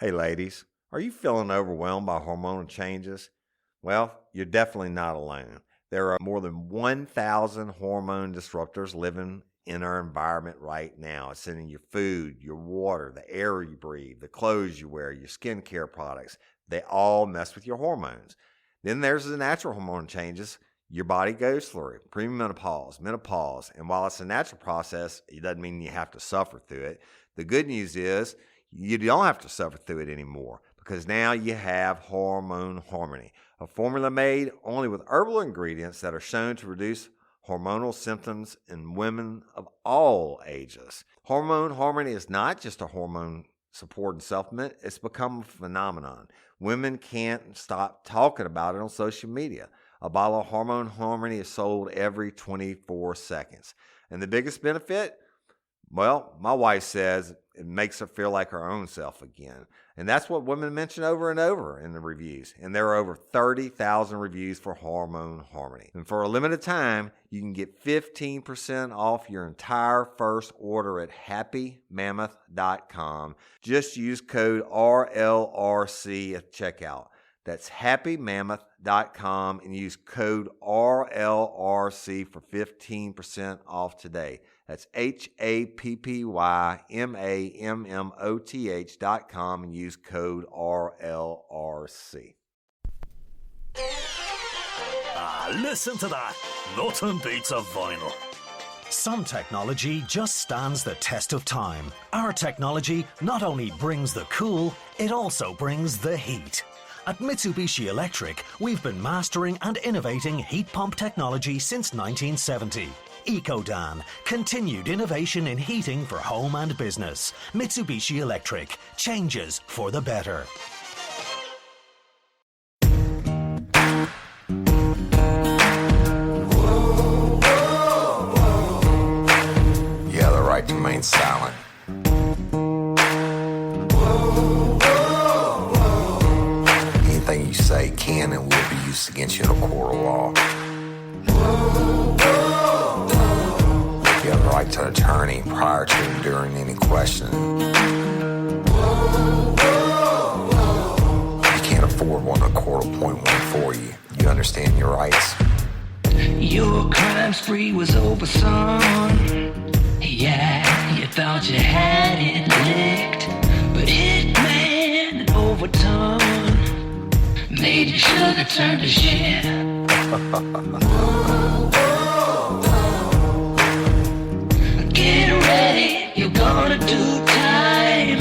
Hey ladies, are you feeling overwhelmed by hormonal changes? Well, you're definitely not alone. There are more than 1,000 hormone disruptors living in our environment right now. It's in your food, your water, the air you breathe, the clothes you wear, your skincare products. They all mess with your hormones. Then there's the natural hormone changes your body goes through, premenopause, menopause. And while it's a natural process, it doesn't mean you have to suffer through it. The good news is you don't have to suffer through it anymore because now you have Hormone Harmony, a formula made only with herbal ingredients that are shown to reduce hormonal symptoms in women of all ages. Hormone Harmony is not just a hormone supporting supplement, it's become a phenomenon. Women can't stop talking about it on social media. A bottle of Hormone Harmony is sold every 24 seconds. And the biggest benefit? Well, my wife says it makes her feel like her own self again. And that's what women mention over and over in the reviews. And there are over 30,000 reviews for Hormone Harmony. And for a limited time, you can get 15% off your entire first order at happymammoth.com. Just use code RLRC at checkout. That's happymammoth.com and use code RLRC for 15% off today. That's happymammoth.com and use code RLRC. Listen to that. Nothing beats a vinyl. Some technology just stands the test of time. Our technology not only brings the cool, it also brings the heat. At Mitsubishi Electric, we've been mastering and innovating heat pump technology since 1970. EcoDan, continued innovation in heating for home and business. Mitsubishi Electric, changes for the better. You have the right to remain silent. Anything you say can and will be used against you in a court of law. You have the right to an attorney prior to and during any questioning. You can't afford one, a court will appoint one for you. You understand your rights? Your crime spree was over, son. Yeah, you thought you had it licked, but Hitman and Overton made your sugar turn to shit. Get ready, you're gonna do time.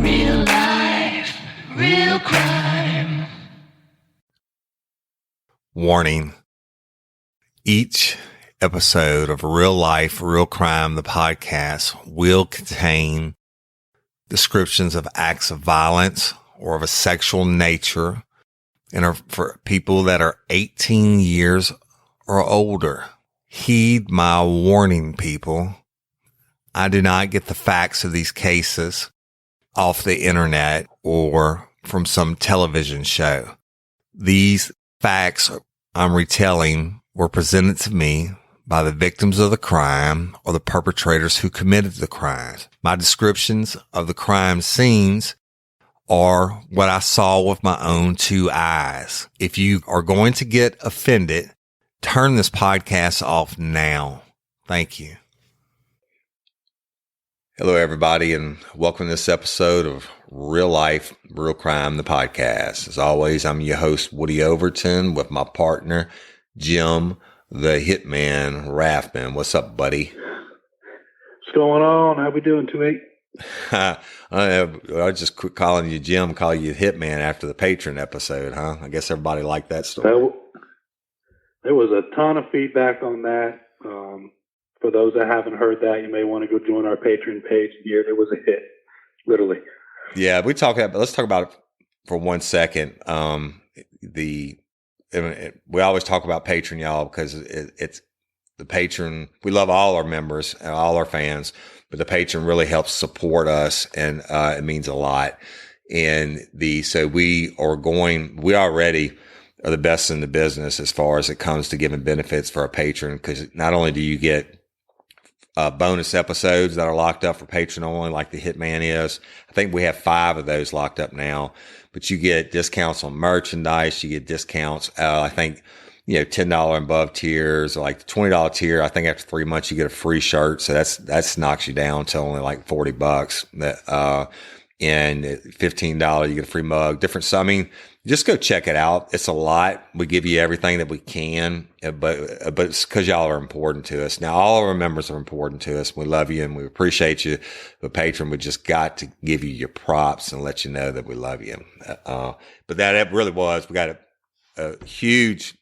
Real life, real crime. Warning. Each episode of Real Life, Real Crime, the podcast, will contain descriptions of acts of violence or of a sexual nature and are for people that are 18 years or older. Heed my warning, people. I do not get the facts of these cases off the internet or from some television show. These facts I'm retelling were presented to me by the victims of the crime or the perpetrators who committed the crimes. My descriptions of the crime scenes are what I saw with my own two eyes. If you are going to get offended, turn this podcast off now. Thank you. Hello, everybody, and welcome to this episode of Real Life, Real Crime, the podcast. As always, I'm your host, Woody Overton, with my partner, Jim, the Hitman Raffman. What's up, buddy? What's going on? How we doing, 2-8? I just quit calling you Jim, call you Hitman after the Patron episode, huh? I guess everybody liked that story. There was a ton of feedback on that. For those that haven't heard that, you may want to go join our Patreon page. Here, it was a hit, literally. Yeah, let's talk about it for 1 second. We always talk about Patreon, y'all, because it's the Patreon. We love all our members and all our fans, but the Patreon really helps support us, and it means a lot. So we already are the best in the business as far as it comes to giving benefits for our patron, because not only do you get bonus episodes that are locked up for patron only, like the Hitman is. I think we have 5 of those locked up now, but you get discounts on merchandise. You get discounts. I think, $10 and above tiers, or like the $20 tier. I think after 3 months, you get a free shirt. So that's knocks you down to only like $40. And $15, you get a free mug, different. So, I mean, just go check it out. It's a lot. We give you everything that we can, but it's because y'all are important to us. Now, all our members are important to us. We love you and we appreciate you. The patron, we just got to give you your props and let you know that we love you. But that really was, we got a huge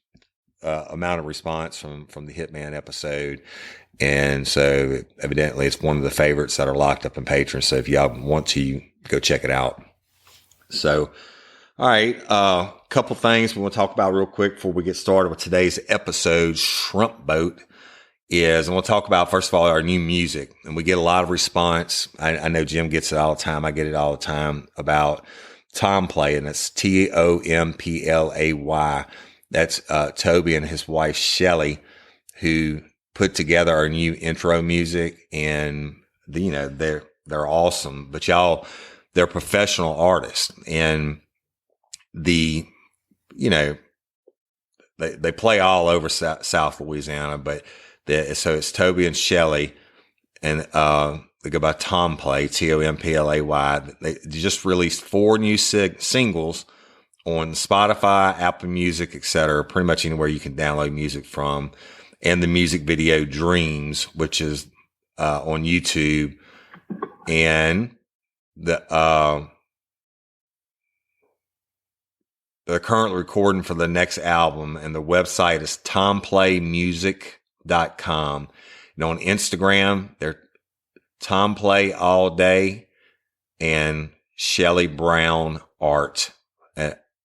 amount of response from the Hitman episode. And so evidently it's one of the favorites that are locked up in patrons. So if y'all want to, go check it out. So, all right. Couple things we want to talk about real quick before we get started with today's episode. Shrimp Boat is, and we'll talk about, first of all, our new music. And we get a lot of response. I know Jim gets it all the time. I get it all the time about Tomplay, and it's Tomplay. That's Toby and his wife, Shelly, who put together our new intro music, and they're awesome. But y'all, they're professional artists, and they play all over South Louisiana, but so it's Toby and Shelly, and they go by Tomplay, Tomplay. They just released 4 new singles on Spotify, Apple Music, etc. Pretty much anywhere you can download music from, and the music video Dreams, which is on YouTube, and they're currently recording for the next album, and the website is tomplaymusic.com. And on Instagram, they're Tomplay all day and Shelly Brown Art.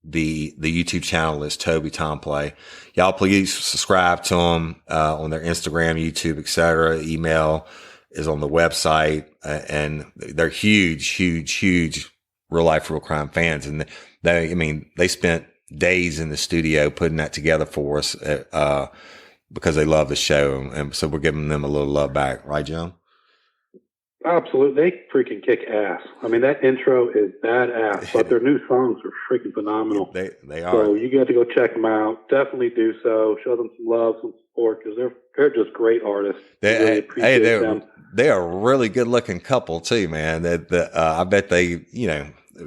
The YouTube channel is Toby Tomplay. Y'all please subscribe to them on their Instagram, YouTube, etc. Email is on the website, and they're huge real life, real crime fans. And they spent days in the studio putting that together for us, because they love the show. And so we're giving them a little love back. Right, Jim? Absolutely. They freaking kick ass. I mean, that intro is badass, but their new songs are freaking phenomenal. They are. So you got to go check them out. Definitely do so. Show them some love, some support, because they're just great artists. Really appreciate them. They are a really good looking couple too, man. I bet they,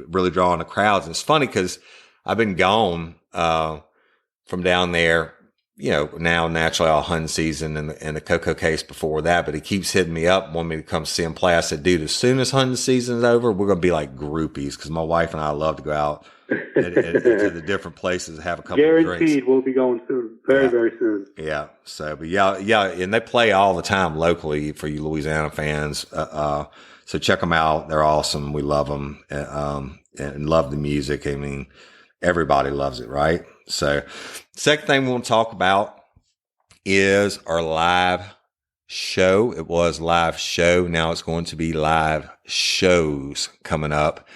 really drawing the crowds. And it's funny because I've been gone from down there. Now naturally all hunting season and the cocoa case before that, but he keeps hitting me up, wanting me to come see him play. I said, dude, as soon as hunting season is over, we're going to be like groupies, because my wife and I love to go out to the different places and have a couple of drinks. Guaranteed we'll be going soon. Very soon. Yeah. So, but yeah. And they play all the time locally for you Louisiana fans. So check them out. They're awesome. We love them, and love the music. I mean, everybody loves it, right? So, second thing we want to talk about is our live show. It was live show. Now it's going to be live shows coming up.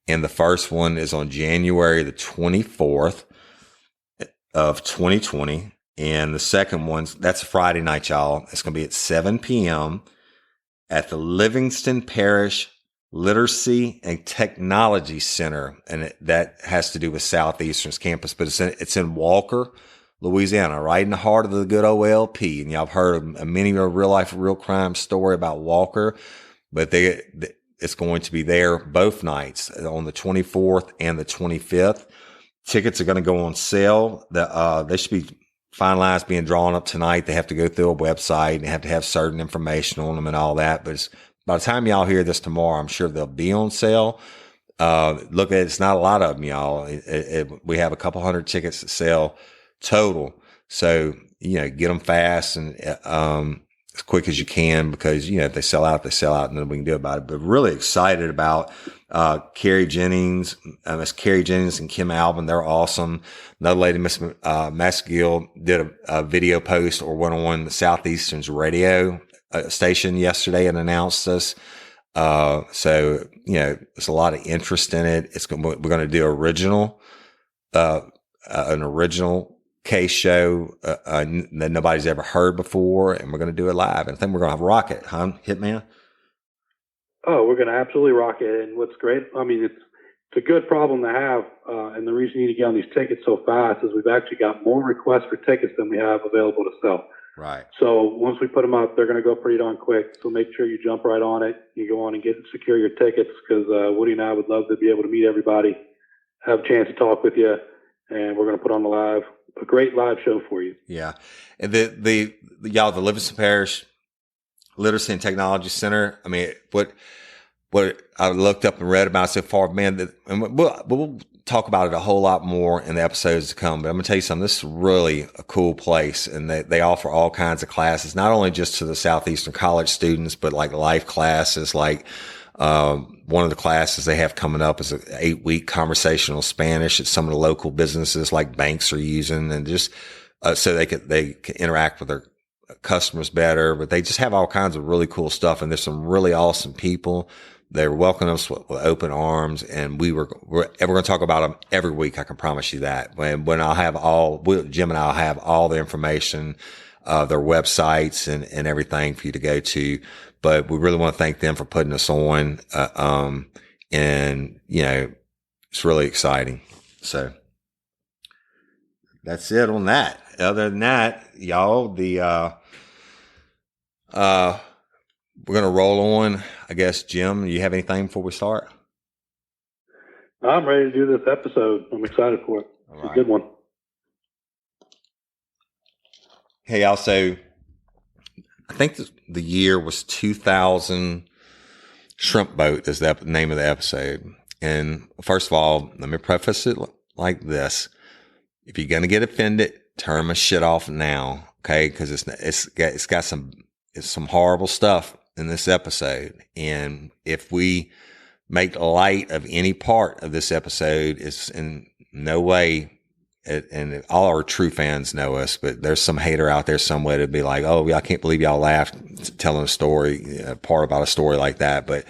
And the first one is on January the 24th of 2020. And the second one, that's a Friday night, y'all. It's going to be at 7 p.m. at the Livingston Parish Literacy and Technology Center, and that has to do with Southeastern's campus, but it's in Walker, Louisiana, right in the heart of the good old LP. And y'all have heard of many real life, real crime story about Walker, but it's going to be there both nights on the 24th and the 25th. Tickets are going to go on sale. They should be finalized, being drawn up tonight. They have to go through a website and have to have certain information on them and all that, but by the time y'all hear this tomorrow, I'm sure they'll be on sale. Look at it. It's not a lot of them, y'all. We have a couple hundred tickets to sell total. So, get them fast and as quick as you can, because, if they sell out, and then we can do about it. But really excited about Carrie Jennings. Miss Carrie Jennings and Kim Alvin. They're awesome. Another lady, Miss Masgill, did a video post or went on the Southeastern's radio station yesterday and announced us. So, there's a lot of interest in it. We're going to do an original case show that nobody's ever heard before, and we're going to do it live. And I think we're going to have rocket, huh, Hitman? Oh, we're going to absolutely rock it. And what's great, I mean, it's a good problem to have. And the reason you need to get on these tickets so fast is we've actually got more requests for tickets than we have available to sell. Right. So once we put them up, they're going to go pretty darn quick. So make sure you jump right on it. You go on and secure your tickets, because Woody and I would love to be able to meet everybody, have a chance to talk with you, and we're going to put on a great live show for you. Yeah. And the Livingston Parish Literacy and Technology Center, I mean, what I looked up and read about so far, man, and we'll talk about it a whole lot more in the episodes to come, but I'm going to tell you something. This is really a cool place, and they offer all kinds of classes, not only just to the Southeastern College students, but like life classes. Like one of the classes they have coming up is an 8-week conversational Spanish that some of the local businesses like banks are using, and just so they can interact with their customers better. But they just have all kinds of really cool stuff, and there's some really awesome people. They were welcoming us with open arms, and we're going to talk about them every week. I can promise you that. When I'll have Jim and I'll have all the information, their websites and everything for you to go to. But we really want to thank them for putting us on. And it's really exciting. So that's it on that. Other than that, y'all, we're going to roll on. I guess, Jim, you have anything before we start? I'm ready to do this episode. I'm excited for it. It's a good one. Hey, y'all. So I think the year was 2000. Shrimp Boat is the name of the episode. And first of all, let me preface it like this. If you're going to get offended, turn my shit off now. Okay. Cause it's got some horrible stuff in this episode. And if we make light of any part of this episode, it's in no way, and all our true fans know us, but there's some hater out there somewhere to be like, oh, I can't believe y'all laughed telling a story, part about a story like that. But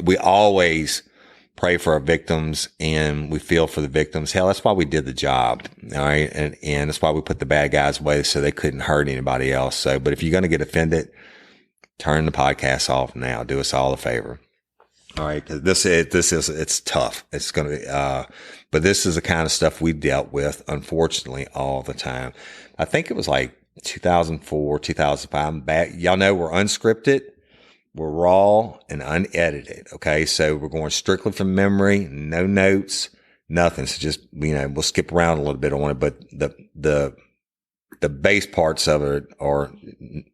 we always pray for our victims, and we feel for the victims. Hell, that's why we did the job. All right. And that's why we put the bad guys away so they couldn't hurt anybody else. So, but if you're going to get offended, turn the podcast off now. Do us all a favor. All right. Cause it's tough. It's going to be, but this is the kind of stuff we dealt with, unfortunately, all the time. I think it was like 2004, 2005. Y'all know we're unscripted. We're raw and unedited. Okay. So we're going strictly from memory, no notes, nothing. So just, we'll skip around a little bit on it, but the base parts of it are,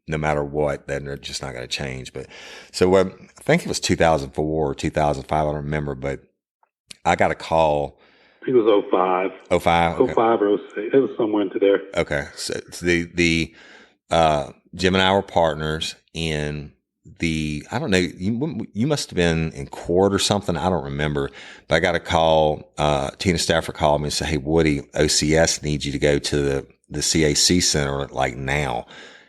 no matter what, then they're just not going to change. But so I think it was 2004 or 2005. I don't remember, but I got a call. I think it was 05. 05? Okay. 05 or 06. It was somewhere into there. Okay. So it's the Jim and I were partners in I don't know, you must have been in court or something. I don't remember, but I got a call. Tina Stafford called me and said, hey, Woody, OCS needs you to go to the CAC Center like now.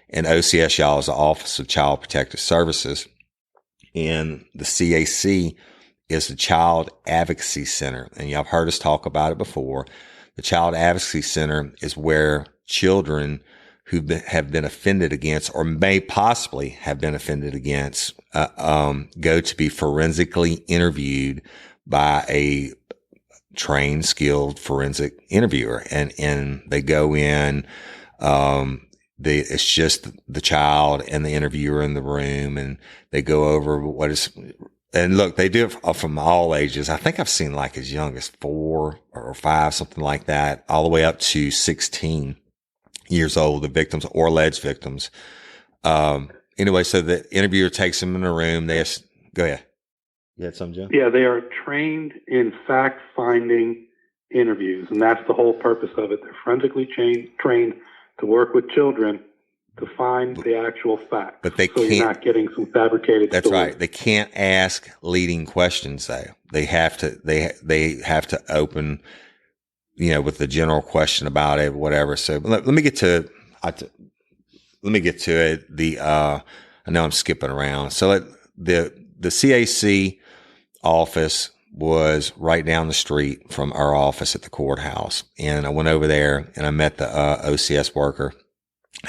And OCS, y'all, is the Office of Child Protective Services. And the CAC is the Child Advocacy Center. And y'all have heard us talk about it before. The Child Advocacy Center is where children who have been offended against, or may possibly have been offended against, go to be forensically interviewed by a trained, skilled forensic interviewer. And they go in, it's just the child and the interviewer in the room, and they go over and look, they do it from all ages. I think I've seen like as young as 4 or 5, something like that, all the way up to 16 years old, the victims or alleged victims. Anyway, so the interviewer takes them in a room. Go ahead. You had something, Jim? Yeah, they are trained in fact-finding interviews, and that's the whole purpose of it. They're forensically trained to work with children to find the actual facts. But they so can't. You're not getting some fabricated That's stories. right. They can't ask leading questions, though. They have to. They have to open, with the general question about it, whatever. So let me get to. Let me get to it. I know I'm skipping around. So the CAC office was right down the street from our office at the courthouse. And I went over there and I met the OCS worker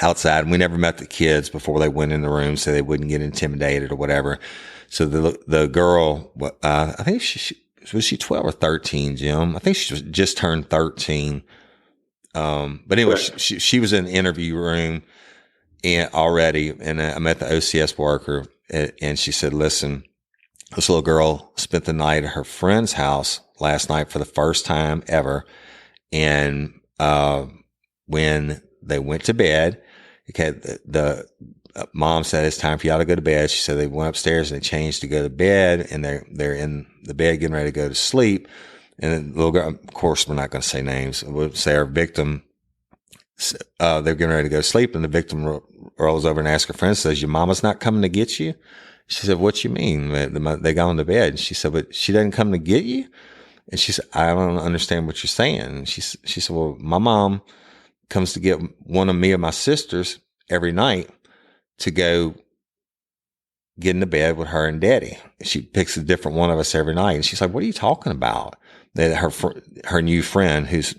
outside. And we never met the kids before they went in the room so they wouldn't get intimidated or whatever. So the girl, I think was she 12 or 13, Jim? I think she just turned 13. But anyway, she was in the interview room already. And I met the OCS worker and she said, listen, this little girl spent the night at her friend's house last night for the first time ever. And when they went to bed, okay, the mom said, it's time for y'all to go to bed. She said they went upstairs and they changed to go to bed, and they're in the bed getting ready to go to sleep. And then the little girl, of course, we're not going to say names. We'll say our victim, they're getting ready to go to sleep, and the victim rolls over and asks her friend, says, your mama's not coming to get you? She said, what you mean? They gone to bed. She said, but she doesn't come to get you? And she said, I don't understand what you're saying. And she said, well, my mom comes to get one of me or my sisters every night to go get into bed with her and daddy. She picks a different one of us every night. And she's like, what are you talking about? That her new friend, who's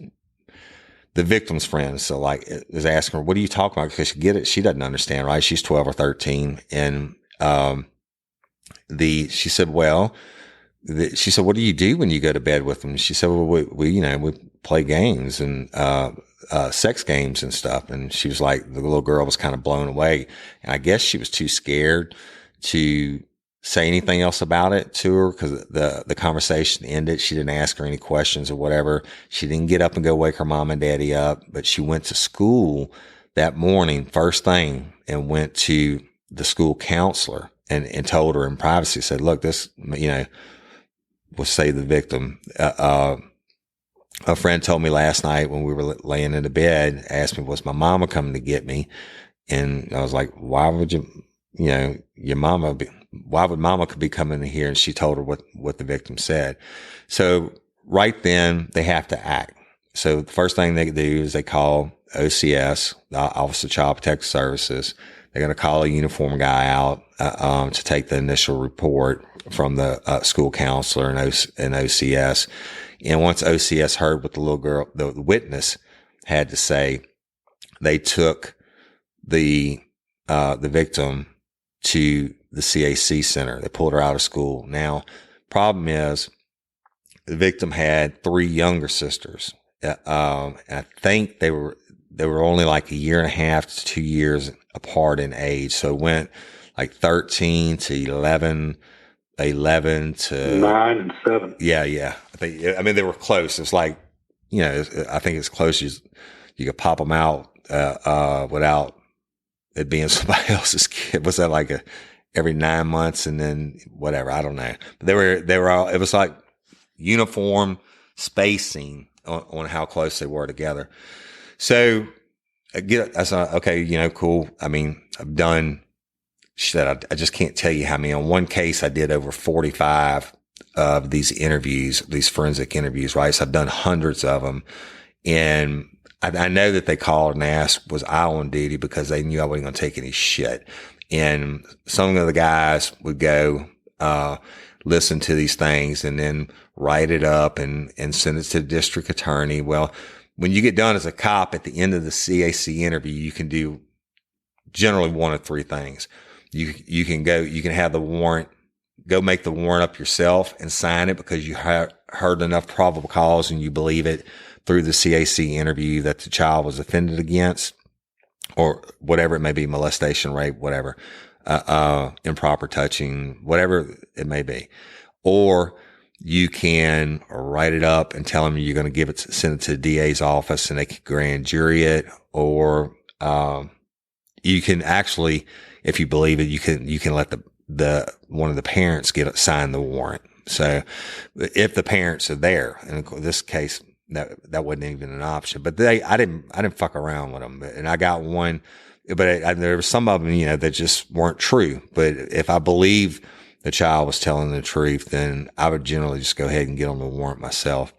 the victim's friend, so like is asking her, what are you talking about? Because she doesn't understand, right? She's 12 or 13. And, she said, well, she said, what do you do when you go to bed with them? She said, well, we play games and, sex games and stuff. And she was like, the little girl was kind of blown away. And I guess she was too scared to say anything else about it to her because the conversation ended. She didn't ask her any questions or whatever. She didn't get up and go wake her mom and daddy up, but she went to school that morning, first thing, and went to the school counselor and told her in privacy, said, look, this, we'll say the victim, a friend told me last night when we were laying in the bed, asked me, was my mama coming to get me? And I was like, why would your mama why would mama be coming in here? And she told her what the victim said. So right then they have to act. So the first thing they do is they call OCS, the Office of Child Protective Services. They're going to call a uniformed guy out, to take the initial report from the school counselor and OCS. And once OCS heard what the little girl, the witness had to say, they took the victim to the CAC center. They pulled her out of school. Now, problem is the victim had 3 younger sisters. I think they were only like a year and a half to 2 years apart in age. So it went like 13 to 11 to 9 and 7. Yeah. I mean, they were close. It's like, I think it's close as you could pop them out, without it being somebody else's kid. Was that like every 9 months and then whatever? I don't know. But they were all, it was like uniform spacing on how close they were together. So I said, okay, cool. I mean, I've done, she said, I just can't tell you how many. On one case, I did over 45 of these interviews, these forensic interviews, right? So I've done hundreds of them. And I know that they called and asked, was I on duty, because they knew I wasn't going to take any shit. And some of the guys would go, listen to these things and then write it up and send it to the district attorney. Well, when you get done as a cop at the end of the CAC interview, you can do generally one of 3 things. You can have the warrant, go make the warrant up yourself and sign it because you heard enough probable cause and you believe it through the CAC interview that the child was offended against, or whatever it may be, molestation, rape, whatever, improper touching, whatever it may be. Or you can write it up and tell them you're going to send it to the DA's office and they can grand jury it. Or, you can actually, if you believe it, you can let the one of the parents sign the warrant. So if the parents are there, and in this case, that wasn't even an option, but I didn't fuck around with them. And I got one, but there were some of them, that just weren't true. But if I believe the child was telling the truth, then I would generally just go ahead and get on the warrant myself.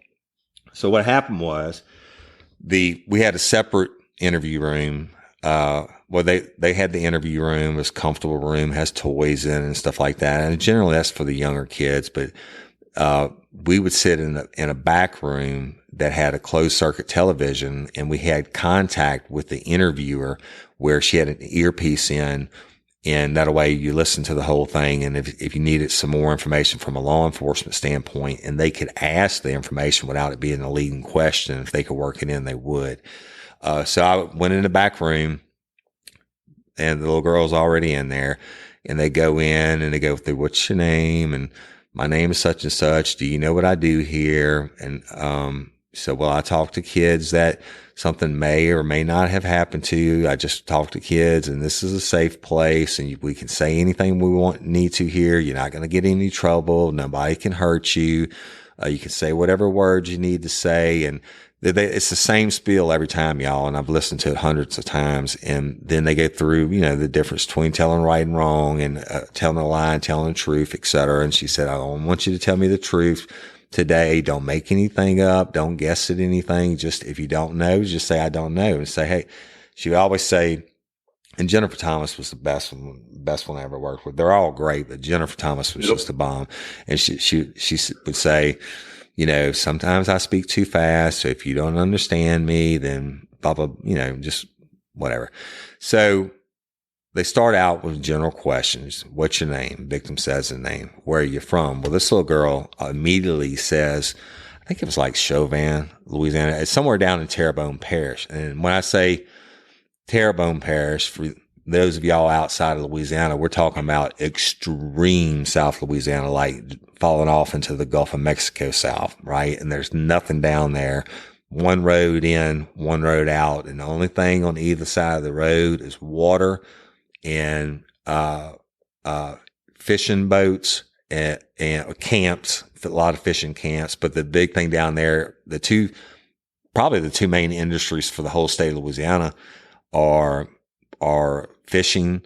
So what happened was we had a separate interview room. They had the interview room, it was a comfortable room, has toys in and stuff like that. And generally that's for the younger kids, but we would sit in a back room that had a closed circuit television, and we had contact with the interviewer where she had an earpiece in, and that way you listen to the whole thing. And if you needed some more information from a law enforcement standpoint, and they could ask the information without it being a leading question, if they could work it in, they would. So I went in the back room, and the little girl's already in there, and they go in and they go through, what's your name? And my name is such and such. Do you know what I do here? And, so, well, I talk to kids that something may or may not have happened to you. I just talk to kids, and this is a safe place, and we can say anything we need to here. You're not going to get in any trouble. Nobody can hurt you. You can say whatever words you need to say. And it's the same spiel every time, y'all. And I've listened to it hundreds of times. And then they go through, the difference between telling right and wrong, and telling a lie and telling the truth, et cetera. And she said, I don't want you to tell me the truth today. Don't make anything up. Don't guess at anything. Just, if you don't know, just say, I don't know. And say, hey, she would always say, and Jennifer Thomas was the best one I ever worked with. They're all great, but Jennifer Thomas was just a bomb. And she would say, sometimes I speak too fast. So if you don't understand me, then blah, blah, just whatever. So they start out with general questions. What's your name? Victim says the name. Where are you from? Well, this little girl immediately says, I think it was like Chauvin, Louisiana. It's somewhere down in Terrebonne Parish. And when I say Terrebonne Parish, for those of y'all outside of Louisiana, we're talking about extreme South Louisiana, like falling off into the Gulf of Mexico South, right? And there's nothing down there. One road in, one road out. And the only thing on either side of the road is water and fishing boats and camps, a lot of fishing camps. But the big thing down there, probably the two main industries for the whole state of Louisiana are fishing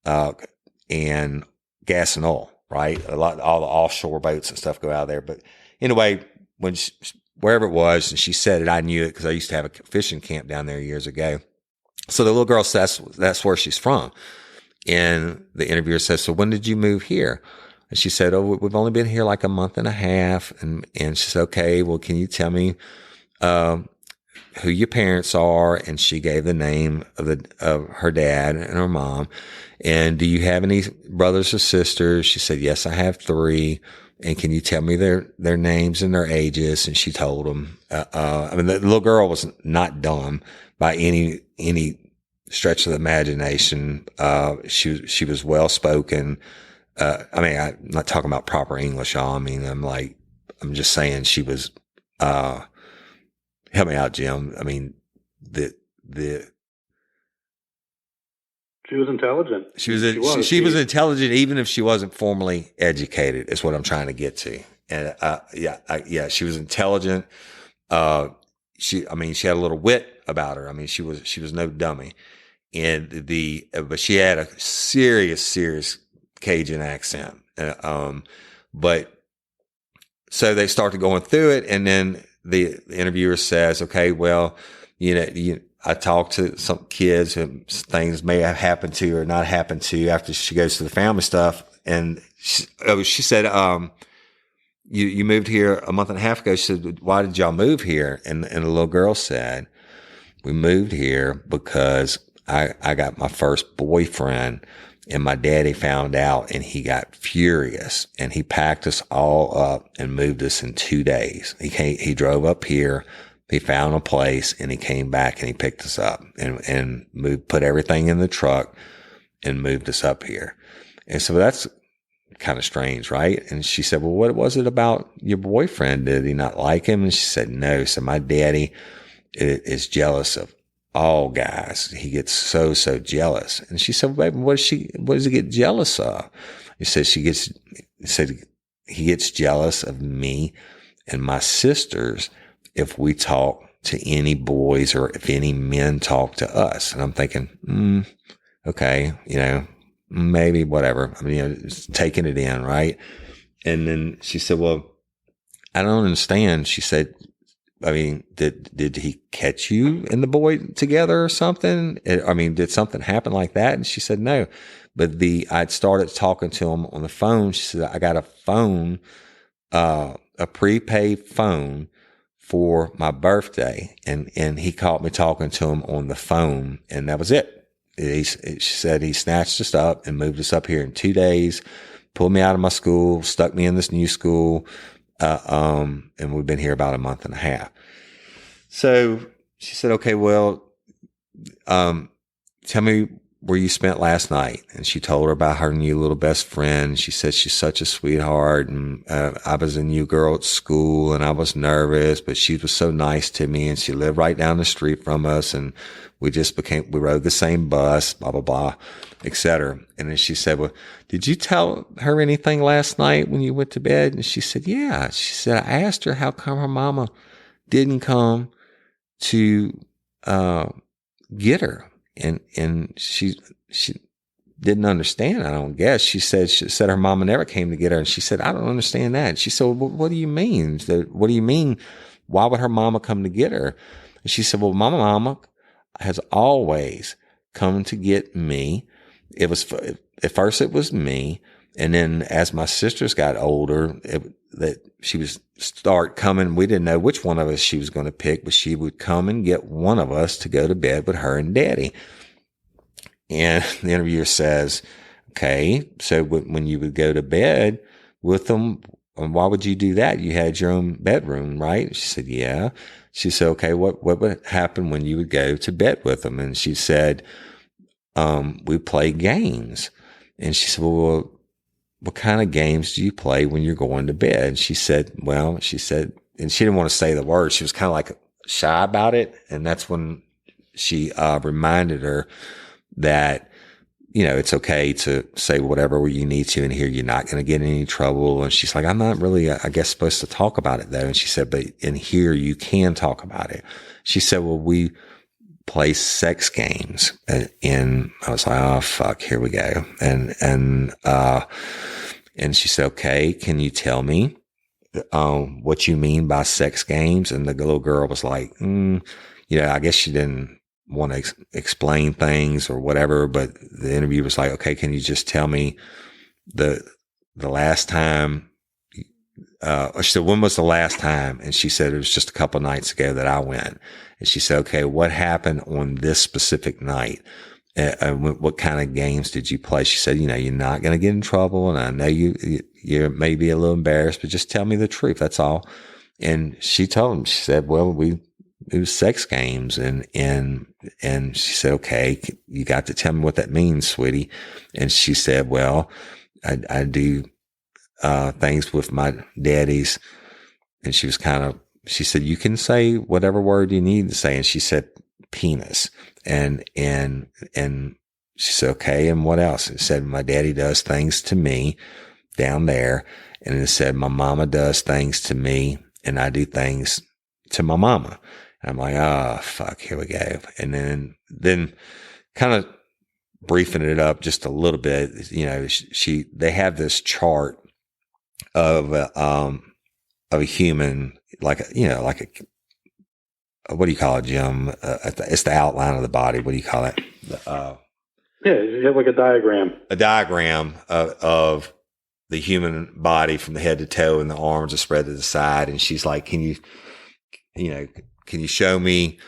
and gas and oil, right? All the offshore boats and stuff go out there. But anyway, wherever it was, and she said it, I knew it because I used to have a fishing camp down there years ago. So the little girl says that's where she's from. And the interviewer says, so when did you move here? And she said, oh, we've only been here like a month and a half. And she said, okay, well, can you tell me who your parents are? And she gave the name of her dad and her mom. And do you have any brothers or sisters? She said, yes, I have 3. And can you tell me their names and their ages? And she told them. The little girl was not dumb by any stretch of the imagination. She was well spoken. I'm not talking about proper English, y'all. I'm just saying she was. Help me out, Jim. She was intelligent. She was intelligent, even if she wasn't formally educated, is what I'm trying to get to. And, she was intelligent. She had a little wit about her. She was no dummy. And but she had a serious Cajun accent. But so they started going through it, and then the interviewer says, okay, well, I talked to some kids and things may have happened to or not happened to after she goes to the family stuff. And she said, you moved here a month and a half ago. She said, why did y'all move here? And the little girl said, we moved here because I got my first boyfriend, and my daddy found out, and he got furious, and he packed us all up and moved us in 2 days. He drove up here. He found a place, and he came back and he picked us up and put everything in the truck and moved us up here. And so that's kind of strange, right? And she said, well, what was it about your boyfriend? Did he not like him? And she said, no. So my daddy is jealous of all guys. He gets so jealous. And she said, well, baby, what does he get jealous of? He said, he gets jealous of me and my sisters if we talk to any boys or if any men talk to us. And I'm thinking, okay, maybe whatever. Just taking it in, right? And then she said, well, I don't understand. She said, did he catch you and the boy together or something? Did something happen like that? And she said, no, but I'd started talking to him on the phone. She said, I got a phone a prepaid phone for my birthday, and he caught me talking to him on the phone, and that was it. She said he snatched us up and moved us up here in 2 days, pulled me out of my school, stuck me in this new school, and we've been here about a month and a half. So she said, okay, well, tell me where you spent last night. And she told her about her new little best friend. She said she's such a sweetheart. And I was a new girl at school and I was nervous, but she was so nice to me. And she lived right down the street from us. And we rode the same bus, blah, blah, blah, et cetera. And then she said, well, did you tell her anything last night when you went to bed? And she said, yeah. She said, I asked her how come her mama didn't come to get her. And she didn't understand. I don't guess. She said her mama never came to get her. And she said, I don't understand that. She said, well, what do you mean? What do you mean? Why would her mama come to get her? And she said, well, my mama has always come to get me. At first it was me. And then as my sisters got older, that she would start coming. We didn't know which one of us she was going to pick, but she would come and get one of us to go to bed with her and Daddy. And the interviewer says, okay, so when you would go to bed with them, why would you do that? You had your own bedroom, right? She said, yeah. She said, okay, what would happen when you would go to bed with them? And she said, we play games. And she said, well, what kind of games do you play when you're going to bed? And she said, and she didn't want to say the word. She was kind of like shy about it. And that's when she reminded her that, it's okay to say whatever you need to in here. You're not going to get in any trouble. And she's like, I'm not really, I guess, supposed to talk about it though. And she said, but in here you can talk about it. She said, well, we play sex games. And I was like, oh, fuck, here we go. And she said, okay, can you tell me what you mean by sex games? And the little girl was like, I guess she didn't want to explain things or whatever, but the interview was like, okay, can you just tell me the last time, she said, when was the last time? And she said, it was just a couple nights ago that I went. And she said, okay, what happened on this specific night? What kind of games did you play? She said, you're not going to get in trouble. And I know you may be a little embarrassed, but just tell me the truth. That's all. And she told him, she said, well, it was sex games. And she said, okay, you got to tell me what that means, sweetie. And she said, well, I do things with my daddies. And she said, you can say whatever word you need to say. And she said, penis. And she said, okay. And what else? It said, my daddy does things to me down there. And it said, my mama does things to me and I do things to my mama. And I'm like, oh, fuck, here we go. And then kind of briefing it up just a little bit, they have this chart of a human, what do you call it, Jim? It's the outline of the body. What do you call it? You have like a diagram. A diagram of the human body from the head to toe, and the arms are spread to the side. And she's like, can you show me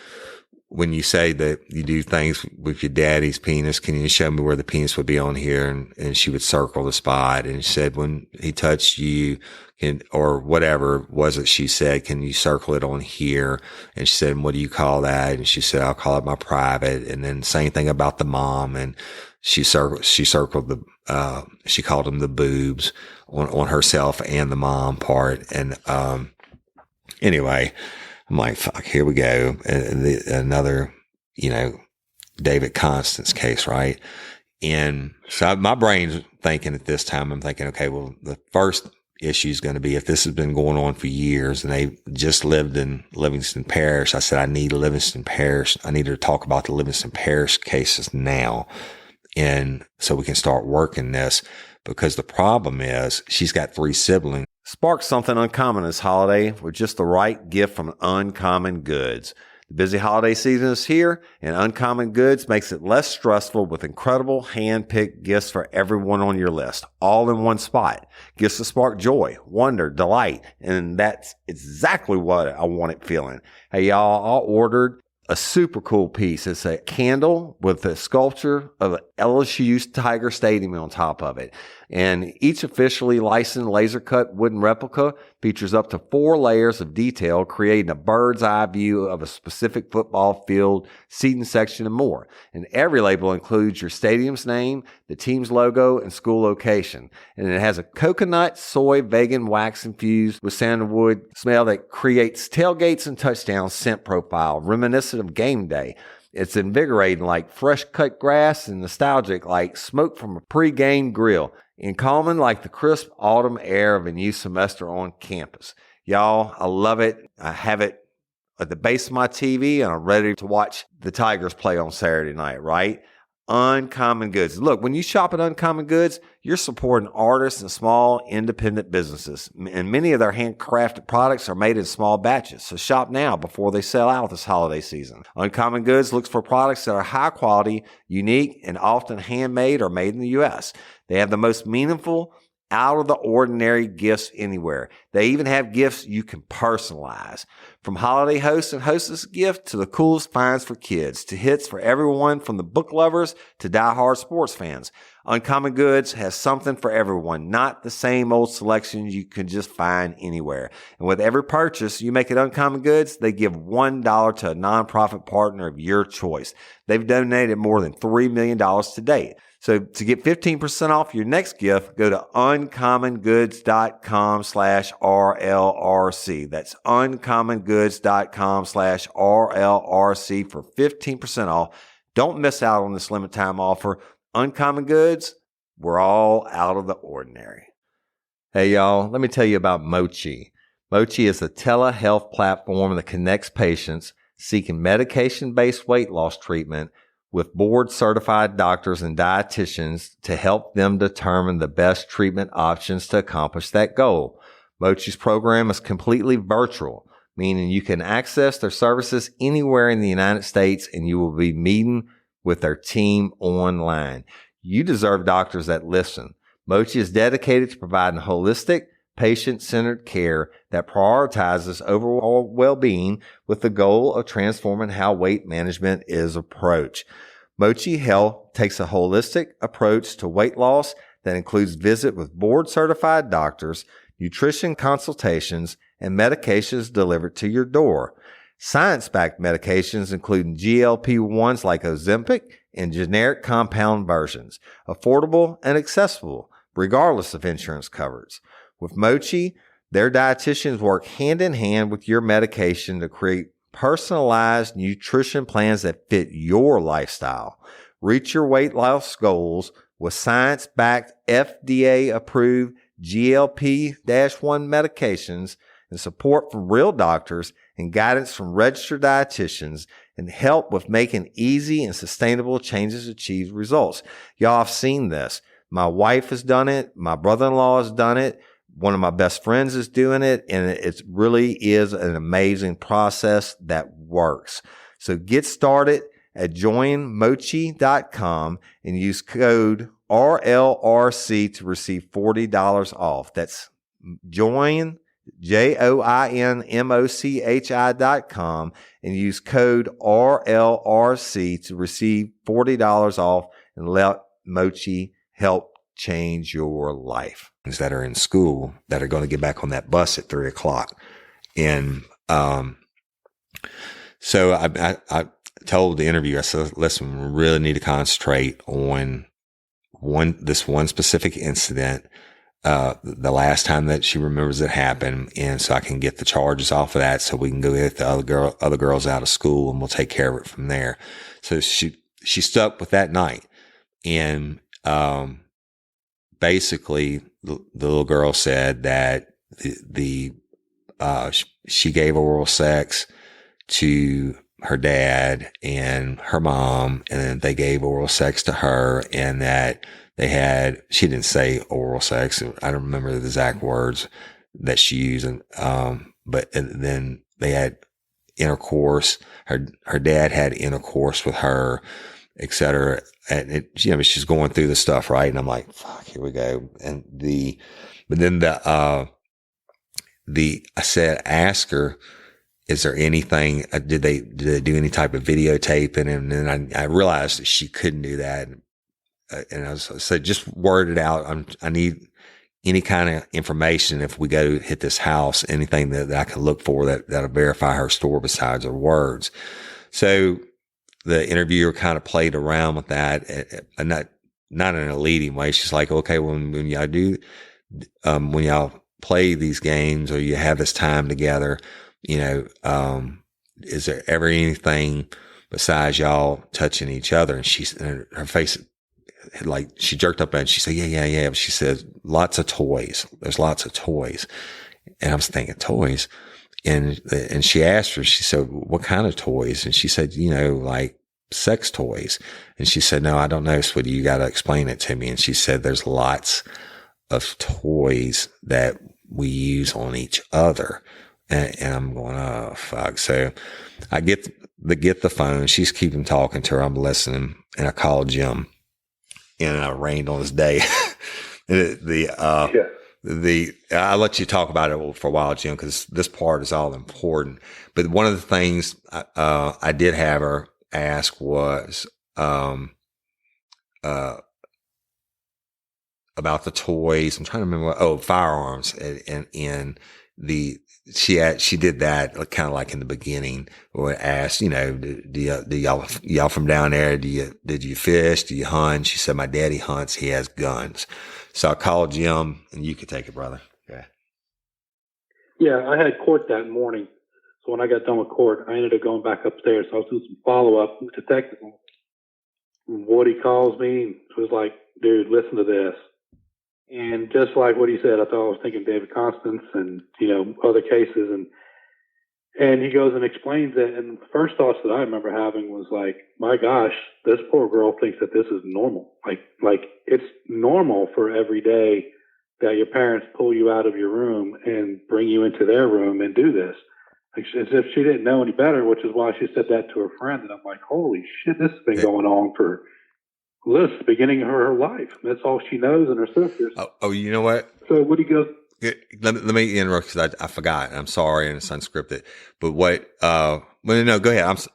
when you say that you do things with your daddy's penis, can you show me where the penis would be on here? And she would circle the spot. And she said, when he touched you, or whatever was it she said, can you circle it on here? And she said, what do you call that? And she said, I'll call it my private. And then same thing about the mom. And she circled she called them the boobs on herself and the mom part. And, anyway, I'm like, fuck, here we go. Another, David Constance case, right? And so my brain's thinking at this time, I'm thinking, okay, well, the first issue is going to be if this has been going on for years and they just lived in Livingston Parish. I said, I need Livingston Parish. I need her to talk about the Livingston Parish cases now. And so we can start working this, because the problem is she's got 3 siblings. Spark something uncommon this holiday with just the right gift from Uncommon Goods. The busy holiday season is here, and Uncommon Goods makes it less stressful with incredible hand-picked gifts for everyone on your list, all in one spot. Gifts to spark joy, wonder, delight, and that's exactly what I want it feeling. Hey, y'all, I ordered a super cool piece. It's a candle with a sculpture of LSU's Tiger Stadium on top of it. And each officially licensed laser cut wooden replica features up to 4 layers of detail, creating a bird's eye view of a specific football field, seating section, and more. And every label includes your stadium's name, the team's logo, and school location. And it has a coconut, soy, vegan wax infused with sandalwood smell that creates tailgates and touchdowns scent profile, reminiscent of game day. It's invigorating like fresh cut grass and nostalgic like smoke from a pre-game grill, and calming like the crisp autumn air of a new semester on campus. Y'all, I love it. I have it at the base of my TV, and I'm ready to watch the Tigers play on Saturday night, right? Uncommon Goods. Look, when you shop at Uncommon Goods, you're supporting artists and small independent businesses. And many of their handcrafted products are made in small batches. So shop now before they sell out this holiday season. Uncommon Goods looks for products that are high quality, unique, and often handmade or made in the U.S. They have the most meaningful, out of the ordinary gifts anywhere. They even have gifts you can personalize. From holiday hosts and hostess gift to the coolest finds for kids to hits for everyone from the book lovers to diehard sports fans. Uncommon Goods has something for everyone, not the same old selections you can just find anywhere. And with every purchase you make at Uncommon Goods, they give $1 to a nonprofit partner of your choice. They've donated more than $3 million to date. So to get 15% off your next gift, go to uncommongoods.com/RLRC. That's uncommongoods.com/RLRC for 15% off. Don't miss out on this limited time offer. Uncommon Goods, we're all out of the ordinary. Hey y'all, let me tell you about Mochi. Mochi is a telehealth platform that connects patients seeking medication-based weight loss treatment with board-certified doctors and dietitians to help them determine the best treatment options to accomplish that goal. Mochi's program is completely virtual, meaning you can access their services anywhere in the United States and you will be meeting with their team online. You deserve doctors that listen. Mochi is dedicated to providing holistic, patient-centered care that prioritizes overall well-being with the goal of transforming how weight management is approached. Mochi Health takes a holistic approach to weight loss that includes visit with board-certified doctors, nutrition consultations, and medications delivered to your door. Science-backed medications including GLP-1s like Ozempic and generic compound versions, affordable and accessible regardless of insurance coverage. With Mochi, their dietitians work hand in hand with your medication to create personalized nutrition plans that fit your lifestyle. Reach your weight loss goals with science-backed, FDA-approved GLP-1 medications and support from real doctors and guidance from registered dietitians and help with making easy and sustainable changes to achieve results. Y'all have seen this. My wife has done it. My brother-in-law has done it. One of my best friends is doing it, and it really is an amazing process that works. So get started at joinmochi.com and use code RLRC to receive $40 off. That's joinmochi.com and use code RLRC to receive $40 off and let Mochi help change your life. That are in school that are going to get back on that bus at 3:00. And so I told the interviewer, I said, listen, we really need to concentrate on this one specific incident, the last time that she remembers it happened. And so I can get the charges off of that so we can go get the other girls out of school and we'll take care of it from there. So she stuck with that night. And, basically the little girl said that she gave oral sex to her dad and her mom, and then they gave oral sex to her, and that she didn't say oral sex. I don't remember the exact words that she used. But then they had intercourse. Her dad had intercourse with her, et cetera. And it, you know, she's going through the stuff, right? And I'm like, fuck, here we go. And but then I said, ask her, is there anything, did they do any type of videotaping? And then I realized that she couldn't do that. And I said, just word it out. I need any kind of information. If we go hit this house, anything that I can look for that'll verify her story besides her words. So the interviewer kind of played around with that, and not in a leading way. She's like, okay, when y'all do, when y'all play these games or you have this time together, you know, is there ever anything besides y'all touching each other? And her face, like, she jerked up and she said, yeah. But she said, lots of toys. There's lots of toys. And I was thinking, toys. And she asked her, she said, what kind of toys? And she said, you know, like sex toys. And she said, no, I don't know, sweetie. You got to explain it to me. And she said, there's lots of toys that we use on each other. And I'm going, oh, fuck. So I get the phone. She's keeping talking to her. I'm listening. And I call Jim. And I rained on his day. I'll let you talk about it for a while, Jim, because this part is all important. But one of the things I did have her ask was about the toys. I'm trying to remember. Firearms, and she did that kind of like in the beginning, or asked, you know, do y'all from down there? Did you fish? Do you hunt? She said, my daddy hunts. He has guns. So I called Jim, and you could take it, brother. Yeah. Yeah, I had court that morning. So when I got done with court, I ended up going back upstairs. So I was doing some follow-up with detective. Woody calls me and was like, dude, listen to this. And just like what he said, I thought I was thinking David Constance and, you know, other cases. And he goes and explains it. And the first thoughts that I remember having was like, my gosh, this poor girl thinks that this is normal. Like it's normal for every day that your parents pull you out of your room and bring you into their room and do this. Like, as if she didn't know any better, which is why she said that to her friend. And I'm like, holy shit, this has been going on for Liz, the beginning of her life. That's all she knows, and her sisters. Oh, you know what? So Woody goes, let me interrupt because I forgot. I'm sorry, and it's unscripted. But what? Well, no, go ahead.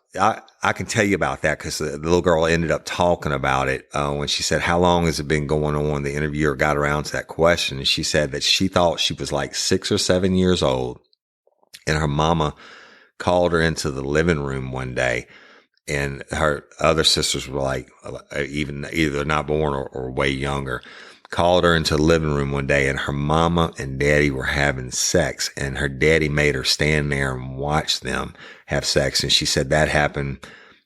I can tell you about that because the little girl ended up talking about it when she said, "How long has it been going on?" The interviewer got around to that question, and she said that she thought she was like 6 or 7 years old, and her mama called her into the living room one day. And her other sisters were like, either not born or way younger, called her into the living room one day, and her mama and daddy were having sex, and her daddy made her stand there and watch them have sex. And she said that happened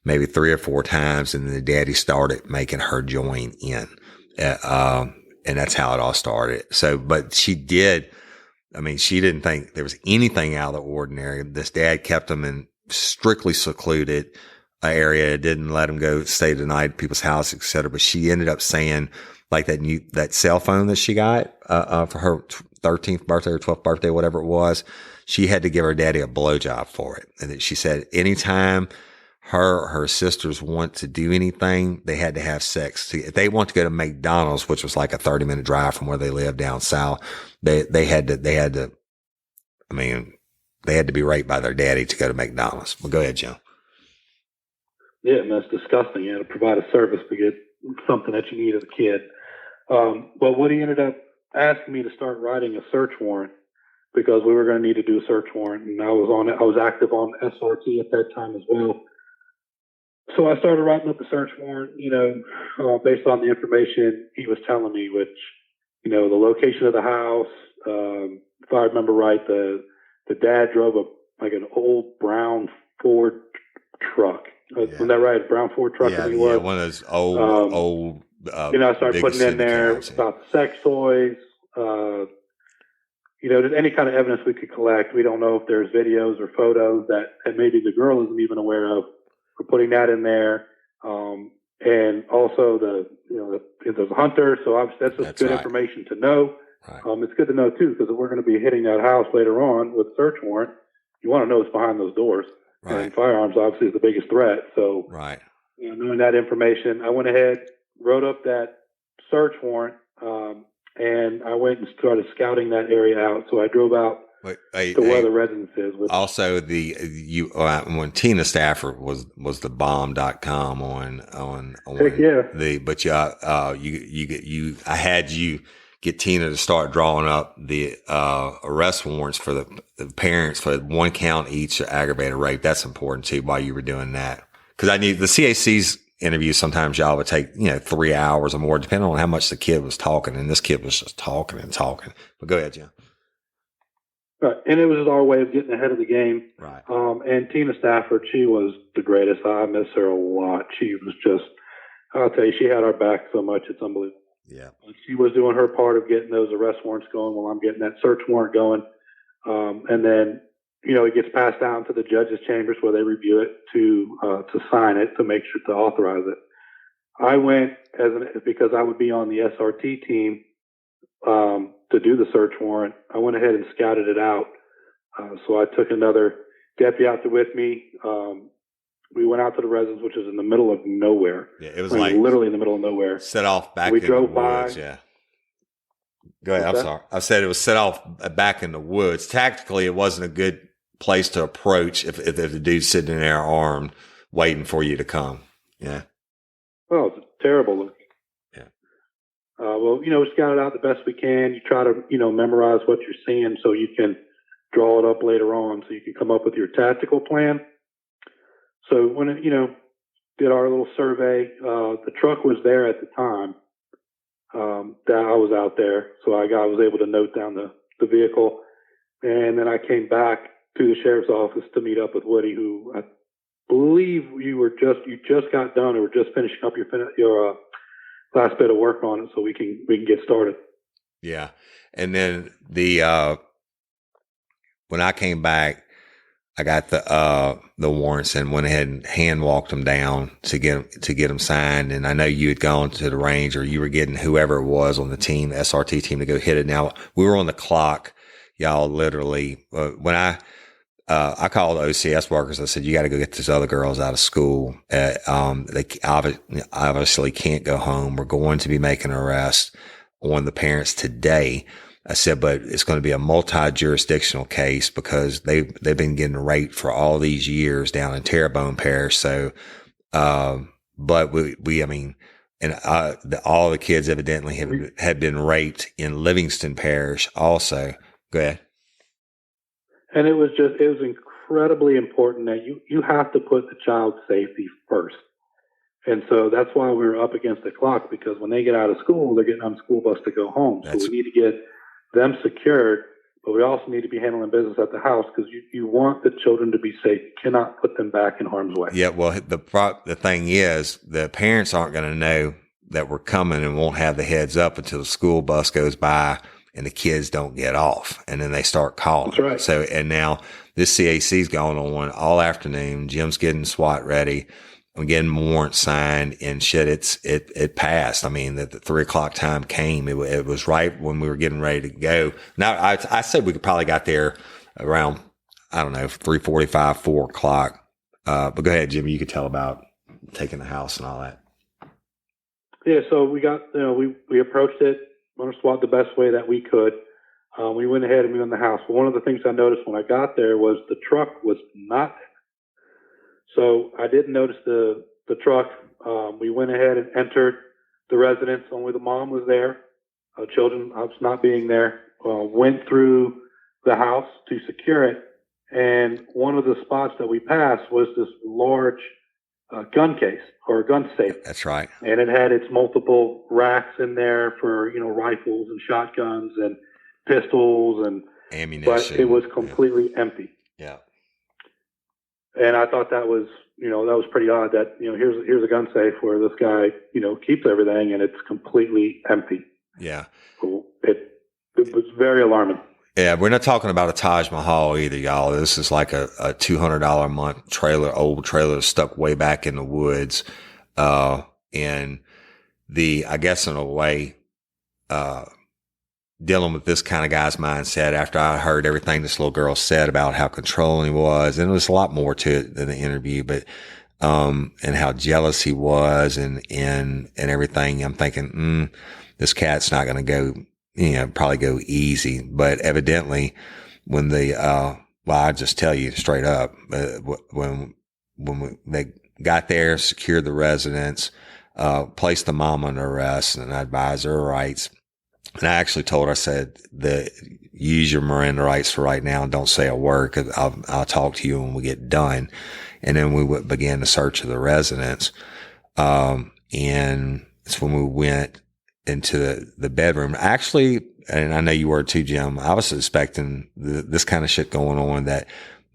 maybe 3 or 4 times. And the daddy started making her join in. And that's how it all started. So, but she didn't think there was anything out of the ordinary. This dad kept them in strictly secluded area, didn't let him go stay the night at people's house, etc. But she ended up saying, like, that cell phone that she got for her 13th birthday or 12th birthday, whatever it was, she had to give her daddy a blowjob for it. And that she said anytime her sisters want to do anything, they had to have sex. If they want to go to McDonald's, which was like a 30-minute drive from where they lived down south, they had to be raped by their daddy to go to McDonald's. Well, go ahead, Jim. yeah, and that's disgusting. You had to provide a service to get something that you need as a kid. But Woody ended up asking me to start writing a search warrant because we were going to need to do a search warrant, and I was active on SRT at that time as well. So I started writing up a search warrant, based on the information he was telling me, which, the location of the house. If I remember right, the dad drove an old brown Ford truck. Wasn't that right? Brown Ford truck. Yeah, one of those old. I started putting in there about sex toys. Just any kind of evidence we could collect. We don't know if there's videos or photos that maybe the girl isn't even aware of. We're putting that in there, and also if there's a hunter. So obviously that's good information to know. Right. It's good to know too, because if we're going to be hitting that house later on with a search warrant, you want to know what's behind those doors. Right. And firearms obviously is the biggest threat. So, Right. Knowing that information, I went ahead, wrote up that search warrant, and I went and started scouting that area out. So I drove out to where the residence is. Also, when Tina Stafford was the bomb.com on Heck yeah. I had you get Tina to start drawing up the arrest warrants for the parents for 1 count each of aggravated rape. That's important too while you were doing that. Cause I knew the CAC's interviews sometimes y'all would take, 3 hours or more depending on how much the kid was talking. And this kid was just talking and talking. But go ahead, Jim. Right. And it was our way of getting ahead of the game. Right. And Tina Stafford, she was the greatest. I miss her a lot. She was just, I'll tell you, she had our back so much. It's unbelievable. Yeah. She was doing her part of getting those arrest warrants going while I'm getting that search warrant going. And then, it gets passed down to the judge's chambers where they review it to sign it, to make sure to authorize it. I went because I would be on the SRT team, to do the search warrant. I went ahead and scouted it out. So I took another deputy out there with me. We went out to the residence, which is in the middle of nowhere. Yeah, it was literally in the middle of nowhere. Set off back. We in drove the woods, by. Yeah. Go ahead. I'm sorry. I said it was set off back in the woods. Tactically, it wasn't a good place to approach if the dude's sitting in there armed, waiting for you to come. Yeah. Well, it's terrible looking. Yeah. We scout it out the best we can. You try to, memorize what you're seeing so you can draw it up later on so you can come up with your tactical plan. So when did our little survey, the truck was there at the time that I was out there. So I was able to note down the vehicle. And then I came back to the sheriff's office to meet up with Woody, who I believe you just got done or were just finishing up your last bit of work on it so we can get started. Yeah. And then when I came back, I got the warrants and went ahead and hand walked them down to get them signed. And I know you had gone to the range, or you were getting whoever it was on the team, the SRT team, to go hit it. Now we were on the clock, y'all. Literally, when I called the OCS workers, I said, you got to go get these other girls out of school. They obviously can't go home. We're going to be making an arrest on the parents today. I said, but it's going to be a multi-jurisdictional case because they've been getting raped for all these years down in Terrebonne Parish. So, but all the kids evidently had been raped in Livingston Parish also. Go ahead. And it was incredibly important that you have to put the child's safety first. And so that's why we were up against the clock, because when they get out of school, they're getting on the school bus to go home. So we need to get them secured, but we also need to be handling business at the house because you want the children to be safe. You cannot put them back in harm's way. Yeah, well, the thing is, the parents aren't going to know that we're coming and won't have the heads up until the school bus goes by and the kids don't get off, and then they start calling. That's right. So, and now this CAC's going on all afternoon. Jim's getting SWAT ready. I'm getting warrants signed and shit. It passed. I mean, the 3 o'clock time came. It was right when we were getting ready to go. Now, I said we could probably got there around, 3:45, 4 o'clock. But go ahead, Jimmy. You could tell about taking the house and all that. Yeah. So we got, we approached it on SWAT the best way that we could. We went ahead and we went in the house. But one of the things I noticed when I got there was the truck was not there. So I didn't notice the truck. We went ahead and entered the residence. Only the mom was there. Children, I was not being there. Went through the house to secure it. And one of the spots that we passed was this large gun case or gun safe. That's right. And it had its multiple racks in there for, rifles and shotguns and pistols and ammunition. But it was completely empty. Yeah. And I thought that was pretty odd that, here's a gun safe where this guy, keeps everything and it's completely empty. Yeah. So it was very alarming. Yeah. We're not talking about a Taj Mahal either, y'all. This is like a $200 a month old trailer stuck way back in the woods. And I guess in a way, dealing with this kind of guy's mindset after I heard everything this little girl said about how controlling he was. And there was a lot more to it than the interview, but, and how jealous he was and everything. I'm thinking, this cat's not going to go, probably go easy. But evidently when I just tell you straight up, when they got there, secured the residence, placed the mom under arrest and advised her rights. And I actually told her, I said, use your Miranda rights for right now and don't say a word, because I'll talk to you when we get done. And then we began the search of the residence. And it's when we went into the bedroom. Actually, and I know you were too, Jim, I was suspecting this kind of shit going on, that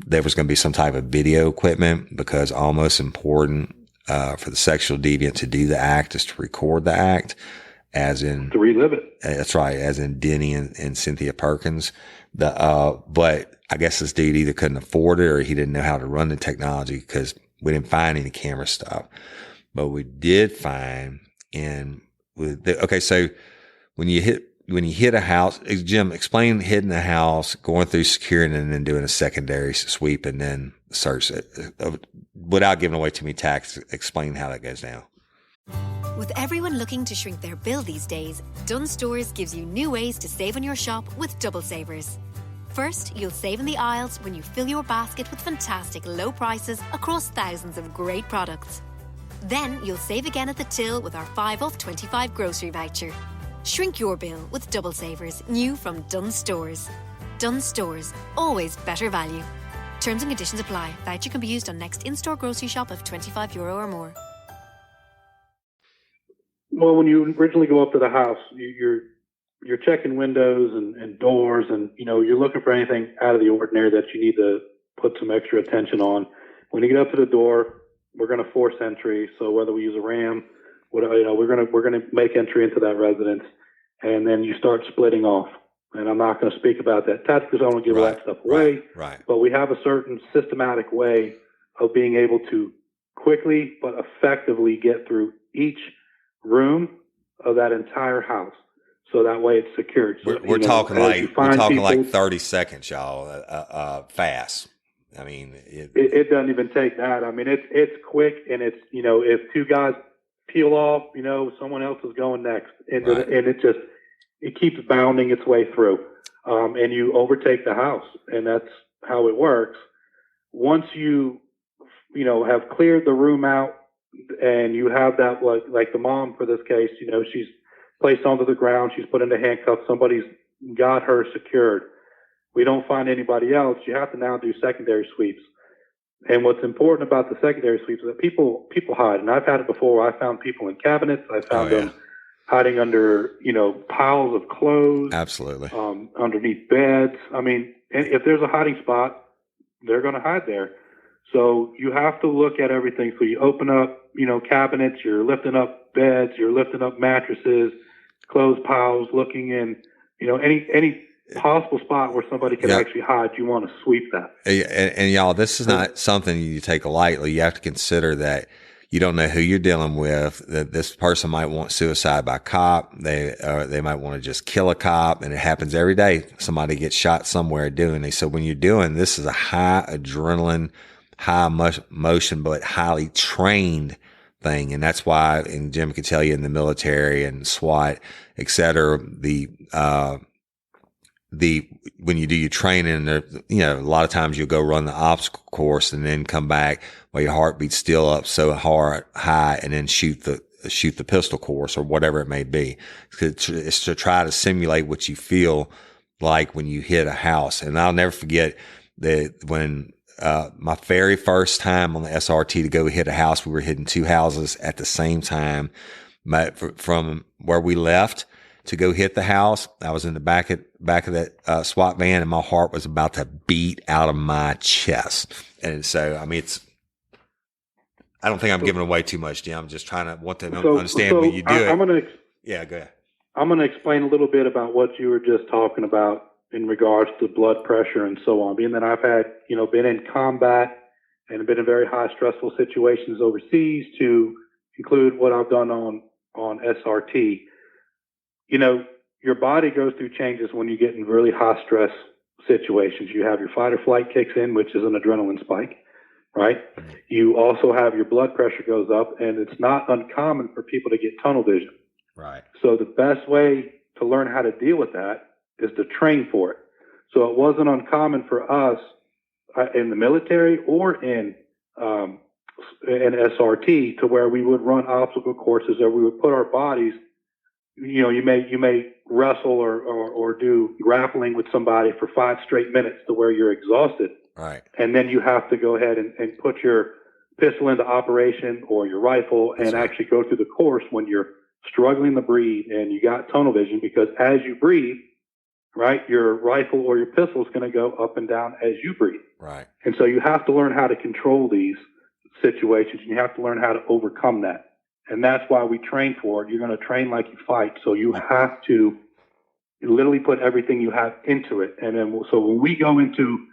there was going to be some type of video equipment, because almost important for the sexual deviant to do the act is to record the act, as in to relive it. That's right, as in Denny and Cynthia Perkins. But I guess this dude either couldn't afford it or he didn't know how to run the technology, because we didn't find any camera stuff. But we did find so when you hit a house, Jim, explain hitting a house, going through securing, and then doing a secondary sweep and then search it. Without giving away too many tactics, explain how that goes down. With everyone looking to shrink their bill these days, Dunnes Stores gives you new ways to save on your shop with double savers. First, you'll save in the aisles when you fill your basket with fantastic low prices across thousands of great products. Then you'll save again at the till with our 5 off 25 grocery voucher. Shrink your bill with double savers, new from Dunnes Stores. Dunnes Stores, always better value. Terms and conditions apply. Voucher can be used on next in-store grocery shop of €25 or more. Well, when you originally go up to the house, you're checking windows and doors, and you're looking for anything out of the ordinary that you need to put some extra attention on. When you get up to the door, we're going to force entry. So whether we use a ram, we're going to make entry into that residence, and then you start splitting off. And I'm not going to speak about that tactically, so I don't want to give all that stuff away. Right. But we have a certain systematic way of being able to quickly but effectively get through each room of that entire house, so that way it's secured. So, we're talking like 30 seconds, y'all. Fast. I mean, it doesn't even take that. I mean, it's quick, and it's if two guys peel off, someone else is going next, and it keeps bounding its way through, and you overtake the house, and that's how it works. Once you have cleared the room out. And you have that, like the mom for this case, she's placed onto the ground. She's put into handcuffs. Somebody's got her secured. We don't find anybody else. You have to now do secondary sweeps. And what's important about the secondary sweeps is that people hide. And I've had it before. I found people in cabinets. I found them hiding under, piles of clothes. Absolutely. Underneath beds. I mean, if there's a hiding spot, they're going to hide there. So you have to look at everything. So you open up, cabinets, you're lifting up beds, you're lifting up mattresses, clothes piles, looking in, any possible spot where somebody can actually hide. You want to sweep that. And y'all, this is not something you take lightly. You have to consider that you don't know who you're dealing with, that this person might want suicide by cop. They might want to just kill a cop, and it happens every day. Somebody gets shot somewhere doing it. So when you're doing this is a high adrenaline, high motion, but highly trained thing. And that's why, and Jim can tell you in the military and SWAT, et cetera, when you do your training, a lot of times you'll go run the obstacle course and then come back while your heartbeat's still up so high, and then shoot the pistol course or whatever it may be. It's to try to simulate what you feel like when you hit a house. And I'll never forget that when my very first time on the SRT to go hit a house, we were hitting two houses at the same time. From where we left to go hit the house, I was in the back of that SWAT van, and my heart was about to beat out of my chest. And so, I mean, I don't think I'm giving away too much, Jim. I'm just trying to want them to understand when you do it. Go ahead. I'm going to explain a little bit about what you were just talking about in regards to blood pressure and so on. Being that I've had, been in combat and been in very high stressful situations overseas, to include what I've done on SRT. your body goes through changes when you get in really high stress situations. You have your fight or flight kicks in, which is an adrenaline spike, right? You also have your blood pressure goes up, and it's not uncommon for people to get tunnel vision. Right. So the best way to learn how to deal with that is to train for it. So it wasn't uncommon for us in the military or in SRT to where we would run obstacle courses, or we would put our bodies, you may wrestle or do grappling with somebody for 5 straight minutes to where you're exhausted. Right. And then you have to go ahead and put your pistol into operation or your rifle and actually go through the course when you're struggling to breathe and you got tunnel vision, because as you breathe, right, your rifle or your pistol is going to go up and down as you breathe. Right. And so you have to learn how to control these situations, and you have to learn how to overcome that. And that's why we train for it. You're going to train like you fight. So you have to literally put everything you have into it. And then, so when we go into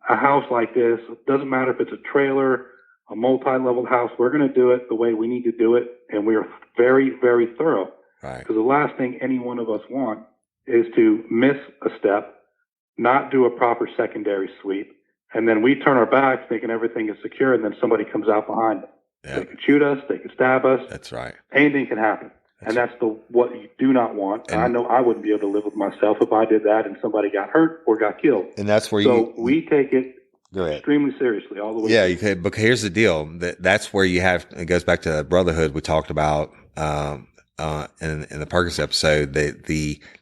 a house like this, it doesn't matter if it's a trailer, a multi-level house, we're going to do it the way we need to do it. And we are very, very thorough. Right. Because the last thing any one of us want is to miss a step, not do a proper secondary sweep, and then we turn our backs thinking everything is secure, and then somebody comes out behind us. Yep. They can shoot us, they can stab us. That's right. Anything can happen. And that's what you do not want. And I know I wouldn't be able to live with myself if I did that and somebody got hurt or got killed. And that's where we take it go ahead. extremely seriously all the way. Yeah, you could, but here's the deal. That's where you have, it goes back to brotherhood we talked about in the Perkins episode,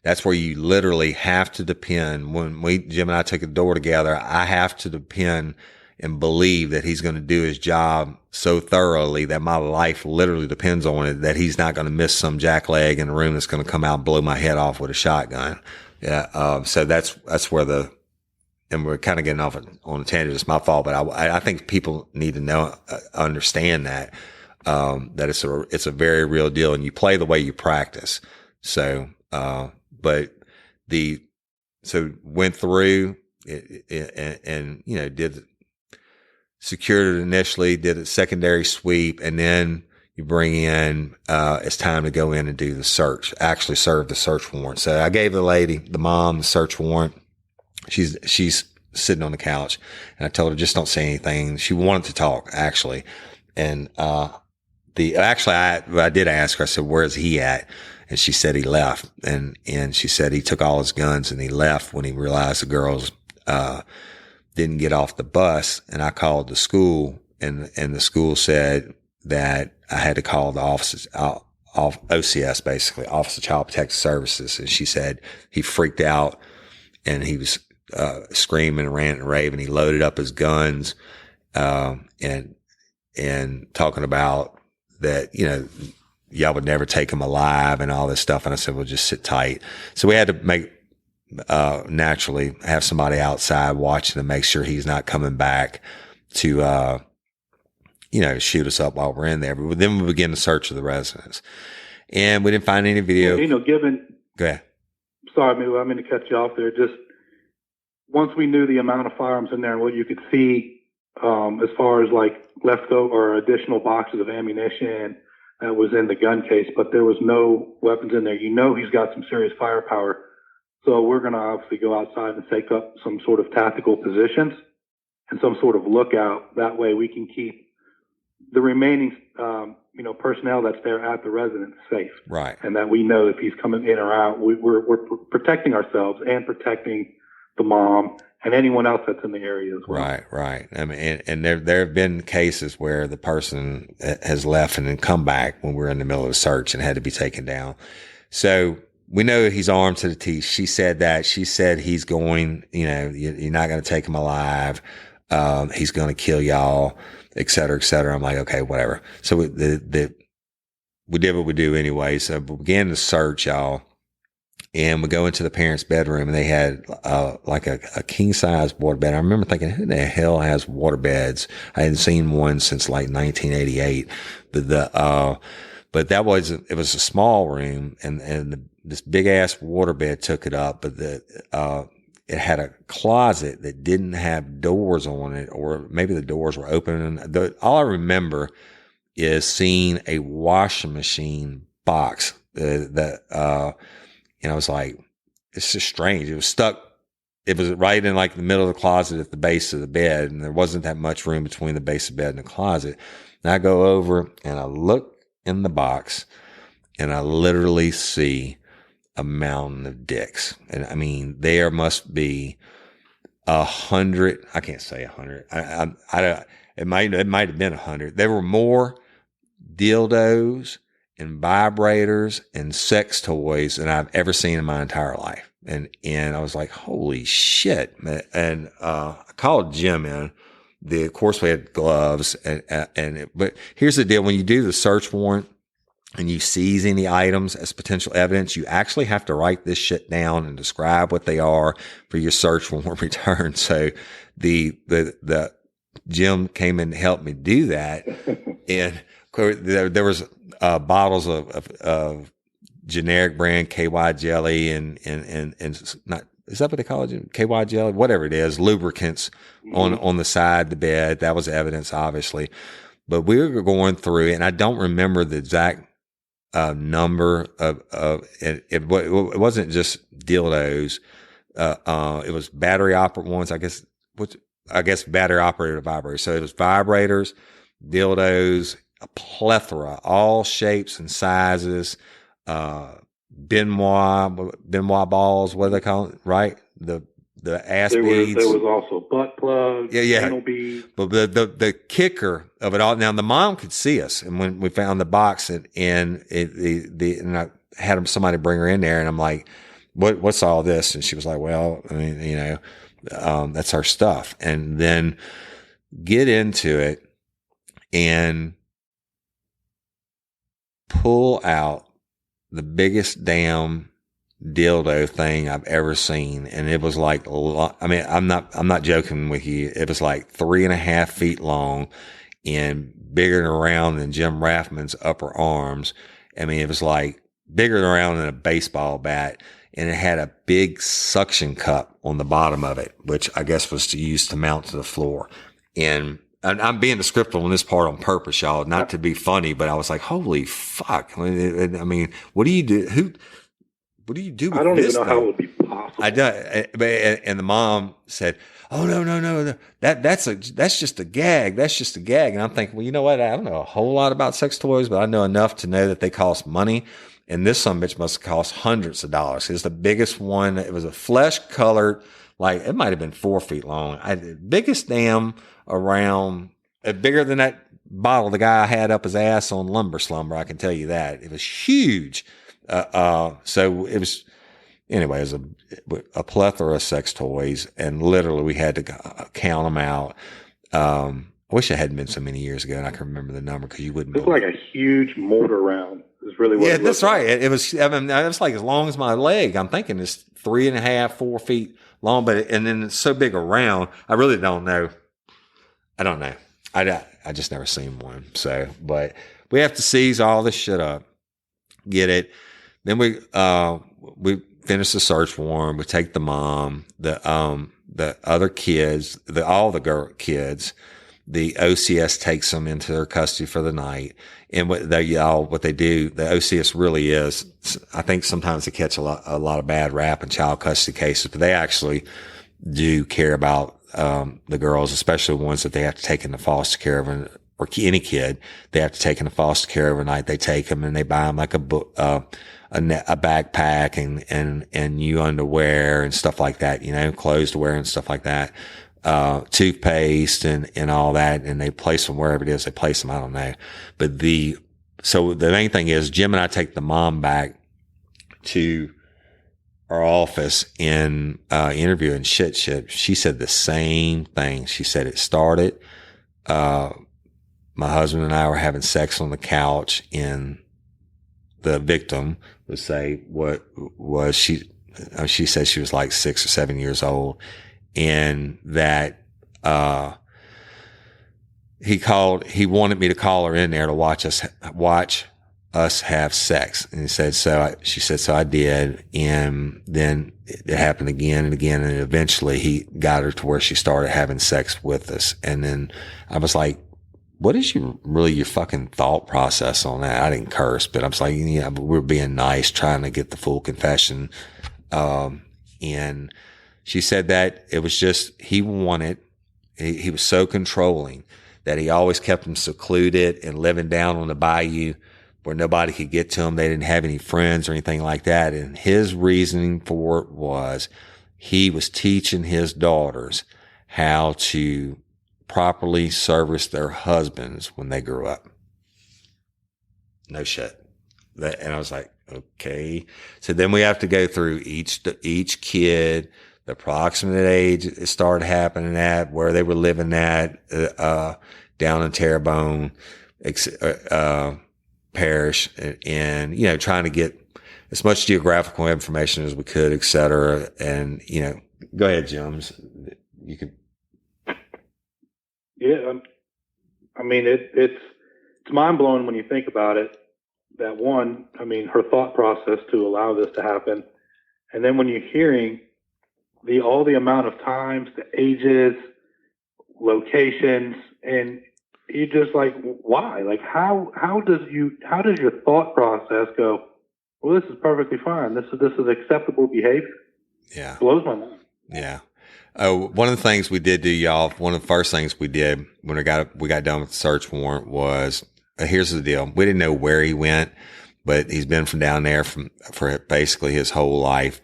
that's where you literally have to depend. When Jim and I took the door together, I have to depend and believe that he's going to do his job so thoroughly that my life literally depends on it, that he's not going to miss some jackleg in the room that's going to come out and blow my head off with a shotgun. Yeah. So that's where and we're kind of getting off on a tangent. It's my fault, but I think people need to understand that it's a very real deal, and you play the way you practice. So, went through it, and secured it initially, did a secondary sweep, and then you bring in, it's time to go in and do the search, actually serve the search warrant. So I gave the mom, the search warrant. She's sitting on the couch, and I told her, just don't say anything. She wanted to talk, actually. And, I did ask her, I said, where's he at? And she said he left. And she said he took all his guns and he left when he realized the girls, didn't get off the bus. And I called the school, and the school said that I had to call the offices, OCS, basically, Office of Child Protective Services. And she said he freaked out and he was, screaming and ranting and raving. He loaded up his guns, and talking about that, y'all would never take him alive and all this stuff. And I said, well, just sit tight. So we had to naturally have somebody outside watching to make sure he's not coming back to, shoot us up while we're in there. But then we began the search of the residence, and we didn't find any video. Go ahead. Sorry, I mean to cut you off there. Just once we knew the amount of firearms in there and what you could see, as far as like leftover or additional boxes of ammunition that was in the gun case, but there was no weapons in there. He's got some serious firepower. So we're going to obviously go outside and take up some sort of tactical positions and some sort of lookout. That way we can keep the remaining, personnel that's there at the residence safe. Right. And that we know if he's coming in or out, we're protecting ourselves and protecting the mom and anyone else that's in the area as well. Right. I mean, and there have been cases where the person has left and then come back when we're in the middle of a search and had to be taken down. So we know he's armed to the teeth. She said that. She said he's going, you're not going to take him alive. He's going to kill y'all, et cetera, et cetera. I'm like, okay, whatever. So we did what we do anyway. So we began to search, y'all. And we go into the parents' bedroom, and they had like a king size waterbed. I remember thinking, who the hell has waterbeds? I hadn't seen one since like 1988. But it was a small room, and this big ass waterbed took it up. But it had a closet that didn't have doors on it, or maybe the doors were open. And all I remember is seeing a washing machine box And I was like, it's just strange. It was stuck. It was right in like the middle of the closet at the base of the bed. And there wasn't that much room between the base of the bed and the closet. And I go over and I look in the box and I literally see a mountain of dicks. And I mean, there must be 100. I can't say 100. It might have been 100. There were more dildos and vibrators and sex toys than I've ever seen in my entire life. And I was like, holy shit. And, I called Jim in. Of course we had gloves but here's the deal. When you do the search warrant and you seize any items as potential evidence, you actually have to write this shit down and describe what they are for your search warrant return. So the Jim came in to help me do that. And there was, bottles of generic brand KY jelly and not, is that what they call it? KY jelly, whatever it is, lubricants on the side of the bed. That was evidence, obviously. But we were going through, and I don't remember the exact number of it wasn't just dildos. It was battery operated ones, I guess battery operated vibrators. So it was vibrators, dildos, a plethora, all shapes and sizes, Benoit balls, what do they call it? Right? The ass beads. There was also butt plugs, anal beads. But the kicker of it all, now the mom could see us, and when we found the box and I had somebody bring her in there, and I'm like, what's all this? And she was like, well, I mean, that's our stuff. And then get into it and pull out the biggest damn dildo thing I've ever seen. And it was like, I mean, I'm not joking with you. It was like 3.5 feet long and bigger and around than Jim Raffman's upper arms. I mean, it was like bigger and around than a baseball bat. And it had a big suction cup on the bottom of it, which I guess was used to mount to the floor. And I'm being descriptive on this part on purpose, y'all, not to be funny, but I was like, holy fuck. I mean, what do you do? What do you do with this? I don't even know how it would be possible. I don't. And the mom said, oh, no. That's just a gag. That's just a gag. And I'm thinking, well, you know what? I don't know a whole lot about sex toys, but I know enough to know that they cost money. And this sumbitch must cost hundreds of dollars. It's the biggest one. It was a flesh colored, like it might have been 4 feet long. Biggest damn around, bigger than that bottle the guy had up his ass on Lumber Slumber. I can tell you that. It was huge. So it was, anyway, it was a plethora of sex toys, and literally we had to count them out. I wish it hadn't been so many years ago and I can remember the number, because you wouldn't. It looked like a huge motor round. Is really what. Yeah, that's right. It was. I mean, it was like as long as my leg. I'm thinking it's 3.5, 4 feet long, and then it's so big around. I really don't know. I don't know. I just never seen one. So, but we have to seize all this shit up, get it. Then we finish the search warrant. We take the mom, the other kids, all the girl kids. The OCS takes them into their custody for the night. And what they do, the OCS really is, I think sometimes they catch a lot of bad rap in child custody cases, but they actually do care about, the girls, especially the ones that they have to take into foster care or any kid they have to take into foster care overnight. They take them and they buy them like a backpack and new underwear and stuff like that, clothes to wear and stuff like that. Toothpaste and all that, and they place them wherever it is they place them. I don't know. But so the main thing is Jim and I take the mom back to our office in, interview, and shit. She said the same thing. She said it started, my husband and I were having sex on the couch, and the victim would say what was she said she was like 6 or 7 years old. And that, he wanted me to call her in there to watch us have sex. And he said, she said, so I did. And then it happened again and again. And eventually he got her to where she started having sex with us. And then I was like, what is your fucking thought process on that? I didn't curse, but I'm just like, yeah, but we're being nice, trying to get the full confession. And she said that it was just, he was so controlling that he always kept him secluded and living down on the bayou where nobody could get to him. They didn't have any friends or anything like that. And his reasoning for it was he was teaching his daughters how to properly service their husbands when they grew up. No shit. And I was like, okay. So then we have to go through each kid, the approximate age it started happening at, where they were living at, down in Terrebonne, parish, and, you know, trying to get as much geographical information as we could, et cetera. And, you know, go ahead, James. You could. Yeah. I mean, it's mind blowing when you think about it. That one, I mean, her thought process to allow this to happen. And then when you're hearing all the amount of times, the ages, locations, and you just like, why? Like, how does your thought process go, well, this is perfectly fine. This is acceptable behavior. Yeah. It blows my mind. Yeah. One of the things we did do, y'all, one of the first things we did when we got done with the search warrant was, here's the deal. We didn't know where he went, but he's been from down there for basically his whole life.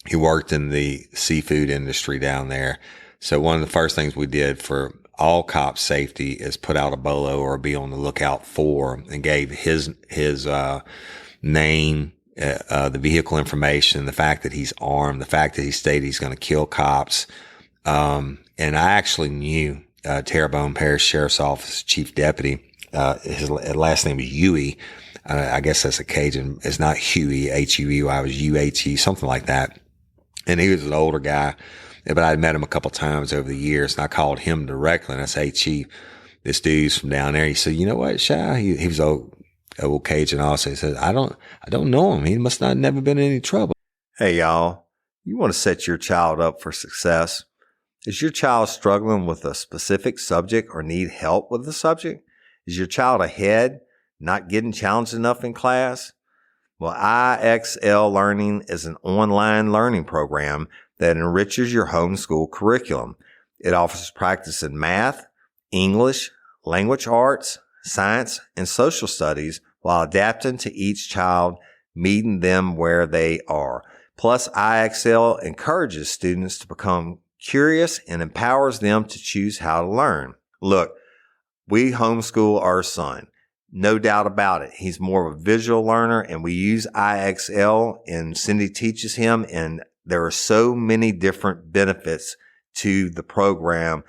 He worked in the seafood industry down there. So one of the first things we did for all cop safety is put out a bolo or be on the lookout for, and gave his name, the vehicle information, the fact that he's armed, the fact that he stated he's going to kill cops. And I actually knew, Terrebonne Parish Sheriff's Office Chief Deputy. His last name was Huey. I guess that's a Cajun. It's not Huey, Huey. It was UHE, something like that. And he was an older guy, but I'd met him a couple times over the years, and I called him directly and I said, hey, Chief, this dude's from down there. He said, you know what, Shy? He was old Cajun also. He said, I don't know him. He must not never been in any trouble. Hey, y'all, you want to set your child up for success? Is your child struggling with a specific subject or need help with the subject? Is your child ahead, not getting challenged enough in class? Well, IXL Learning is an online learning program that enriches your homeschool curriculum. It offers practice in math, English, language arts, science, and social studies while adapting to each child, meeting them where they are. Plus, IXL encourages students to become curious and empowers them to choose how to learn. Look, we homeschool our son. No doubt about it. He's more of a visual learner, and we use IXL, and Cindy teaches him, and there are so many different benefits to the program.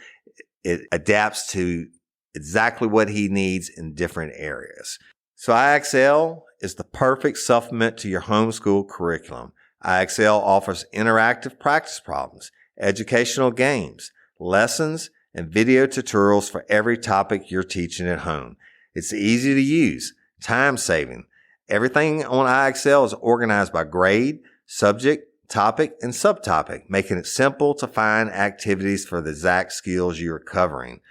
It adapts to exactly what he needs in different areas. So IXL is the perfect supplement to your homeschool curriculum. IXL offers interactive practice problems, educational games, lessons, and video tutorials for every topic you're teaching at home. It's easy to use, time-saving. Everything on IXL is organized by grade, subject, topic, and subtopic, making it simple to find activities for the exact skills you are covering.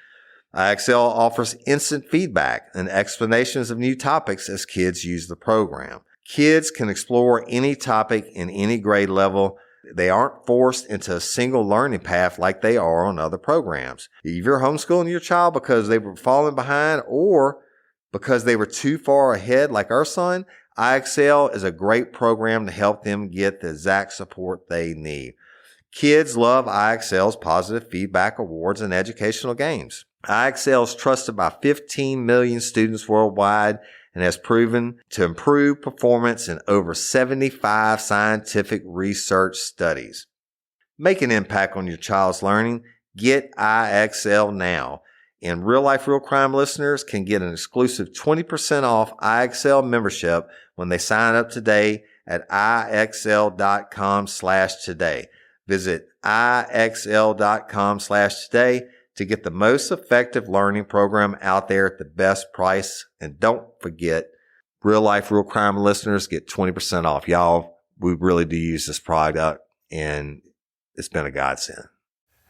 IXL offers instant feedback and explanations of new topics as kids use the program. Kids can explore any topic in any grade level. They aren't forced into a single learning path like they are on other programs. If you're homeschooling your child because they were falling behind or because they were too far ahead like our son, IXL is a great program to help them get the exact support they need. Kids love IXL's positive feedback awards and educational games. IXL is trusted by 15 million students worldwide and has proven to improve performance in over 75 scientific research studies. Make an impact on your child's learning. Get IXL now. And Real Life Real Crime listeners can get an exclusive 20% off IXL membership when they sign up today at IXL.com/today. Visit IXL.com/today to get the most effective learning program out there at the best price. And don't forget, Real Life Real Crime listeners get 20% off. Y'all, we really do use this product, and it's been a godsend.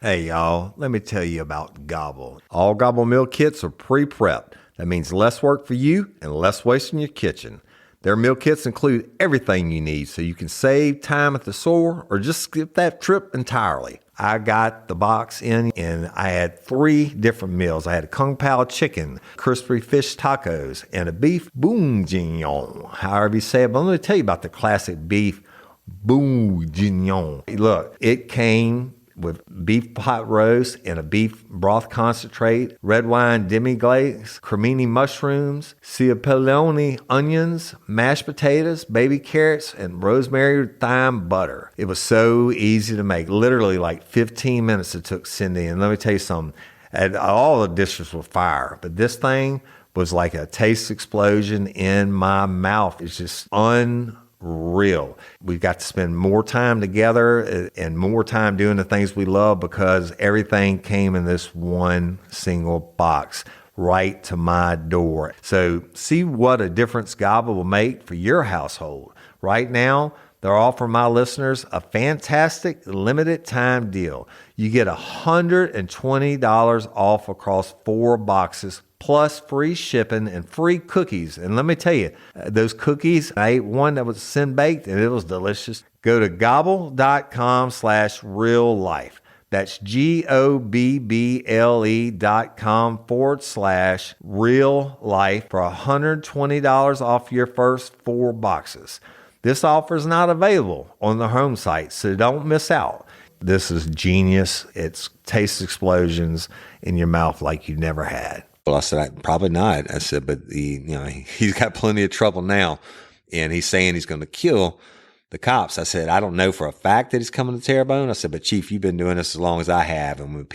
Hey, y'all, let me tell you about Gobble. All Gobble meal kits are pre-prepped. That means less work for you and less waste in your kitchen. Their meal kits include everything you need so you can save time at the store or just skip that trip entirely. I got the box in and I had 3 different meals. I had a Kung Pao chicken, crispy fish tacos, and a beef bourguignon, however you say it. But let me tell you about the classic beef bourguignon. Look, it came with beef pot roast and a beef broth concentrate, red wine demi-glaze, cremini mushrooms, cipollone onions, mashed potatoes, baby carrots, and rosemary thyme butter. It was so easy to make. Literally like 15 minutes it took Cindy. And let me tell you something, all the dishes were fire, but this thing was like a taste explosion in my mouth. It's just unreal. We've got to spend more time together and more time doing the things we love because everything came in this one single box right to my door. So see what a difference Gobble will make for your household. Right now, they're offering my listeners a fantastic limited time deal. You get $120 off across 4 boxes plus free shipping and free cookies. And let me tell you, those cookies, I ate one that was sin baked and it was delicious. Go to gobble.com/real life. That's GOBBLE.com/real life for $120 off your first 4 boxes. This offer is not available on the home site, so don't miss out. This is genius. It's taste explosions in your mouth like you never had. Well, I said, probably not. I said, but he's got plenty of trouble now, and he's saying he's going to kill the cops. I said, I don't know for a fact that he's coming to Terrebonne. I said, but Chief, you've been doing this as long as I have. And when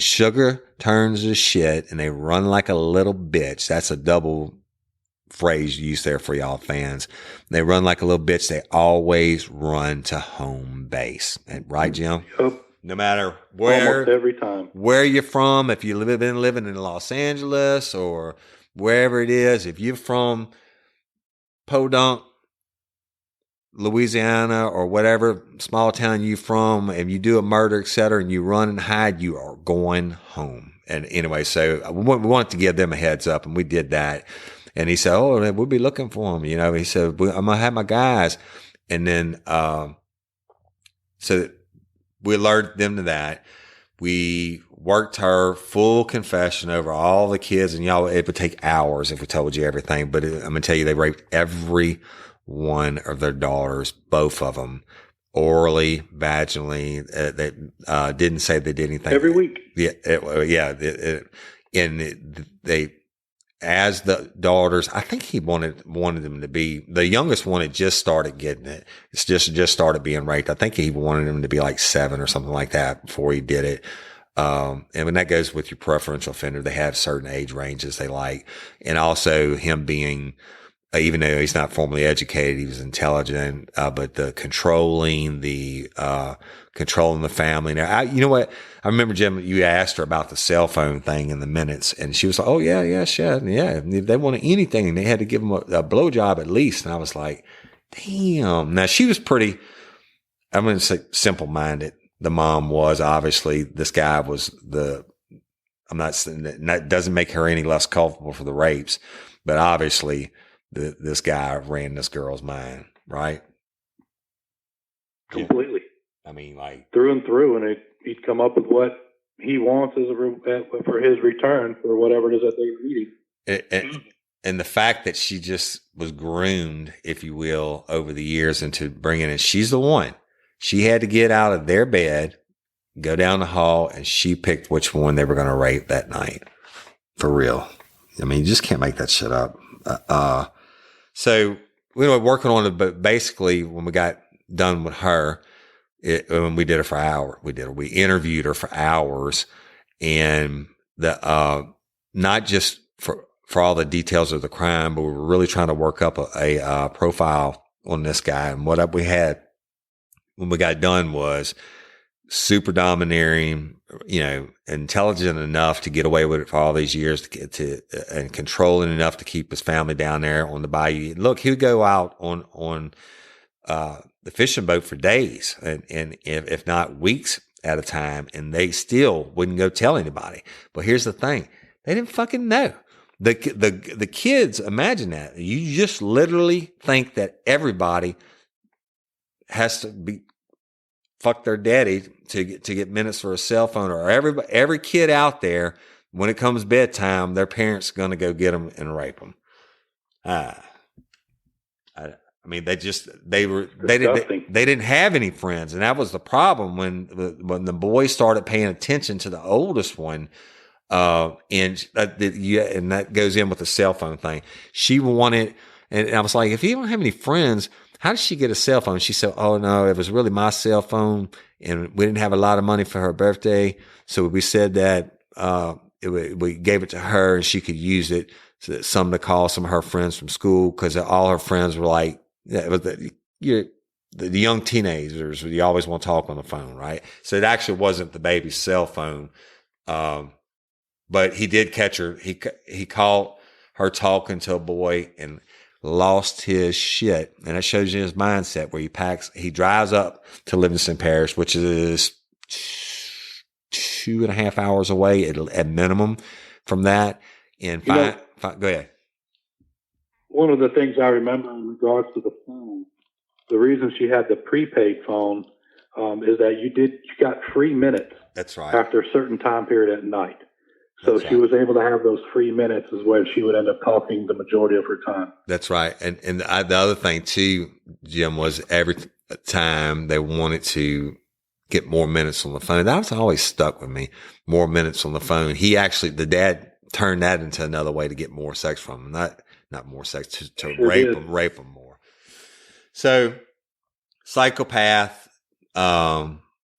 sugar turns to shit and they run like a little bitch, that's a double phrase used there for y'all fans. They run like a little bitch. They always run to home base. Right, Jim? Yep. No matter Almost every time. where you're from, if you've been living in Los Angeles or wherever it is, if you're from Podunk, Louisiana, or whatever small town you're from, if you do a murder, etc., and you run and hide, you are going home. And anyway, so we wanted to give them a heads up, and we did that. And he said, "Oh, we'll be looking for him." He said, "I'm gonna have my guys," and then so we alerted them to that. We worked her full confession over all the kids, and y'all, it would take hours if we told you everything. But I'm gonna tell you, they raped every one of their daughters, both of them, orally, vaginally. They didn't say they did anything Every week. As the daughters, I think he wanted them to be, the youngest one had just started getting it. It's just started being raped. I think he wanted them to be like 7 or something like that before he did it. And when that goes with your preferential offender, they have certain age ranges they like. And also him being, even though he's not formally educated, he was intelligent, but the controlling the family. Now, you know what? I remember, Jim, you asked her about the cell phone thing in the minutes, and she was like, "Oh yeah, sure, yeah." If they wanted anything, they had to give them a blowjob at least. And I was like, "Damn!" Now she was pretty, I'm going to say, simple-minded. The mom was, obviously. This guy was I'm not saying that doesn't make her any less culpable for the rapes, but obviously this guy ran this girl's mind, right? Completely. I mean, like through and through, and he'd come up with what he wants for his return for whatever it is that they're eating. And the fact that she just was groomed, if you will, over the years into bringing in, she's the one. She had to get out of their bed, go down the hall, and she picked which one they were going to rape that night. For real. I mean, you just can't make that shit up. So we were working on it, but basically when we got done with her, when we did it for hours, we interviewed her for hours, and not just for all the details of the crime, but we were really trying to work up a profile on this guy. And what we had when we got done was super domineering, intelligent enough to get away with it for all these years, and controlling enough to keep his family down there on the bayou. Look, he would go out on the fishing boat for days, and if not weeks at a time, and they still wouldn't go tell anybody. But here's the thing. They didn't fucking know. The kids, imagine that. You just literally think that everybody has to be fuck their daddy to get minutes for a cell phone, or every kid out there, when it comes bedtime, their parents are going to go get them and rape them. I mean, they didn't have any friends, and that was the problem when the boys started paying attention to the oldest one. And that goes in with the cell phone thing. She wanted, and I was like, if you don't have any friends, how did she get a cell phone? She said, oh no, it was really my cell phone, and we didn't have a lot of money for her birthday. So we said that, we gave it to her and she could use it. So some to call some of her friends from school, because all her friends were like, the young teenagers, you always want to talk on the phone, right? So it actually wasn't the baby's cell phone. But he did catch her. He caught her talking to a boy and lost his shit. And that shows you his mindset, where he drives up to Livingston Parish, which is 2.5 hours away at minimum from that. And go ahead. One of the things I remember in regards to the phone, the reason she had the prepaid phone is that you got free minutes. That's right. After a certain time period at night. So she was able to have those free minutes, is where she would end up talking the majority of her time. That's right. And the other thing too, Jim, was every time they wanted to get more minutes on the phone. That was always stuck with me. More minutes on the phone. The dad turned that into another way to get more sex from him. Not more sex, to rape them more. So, psychopath,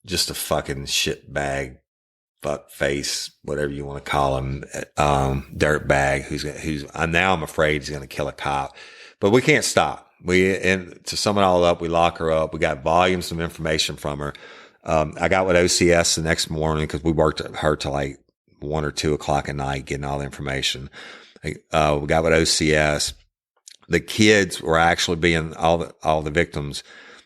just a fucking shit bag, fuck face, whatever you want to call him, dirt bag, I'm afraid he's going to kill a cop. But we can't stop. And to sum it all up, we lock her up. We got volumes of information from her. I got with OCS the next morning, because we worked her till like 1 or 2 o'clock at night getting all the information. We got with OCS. The kids were actually all the victims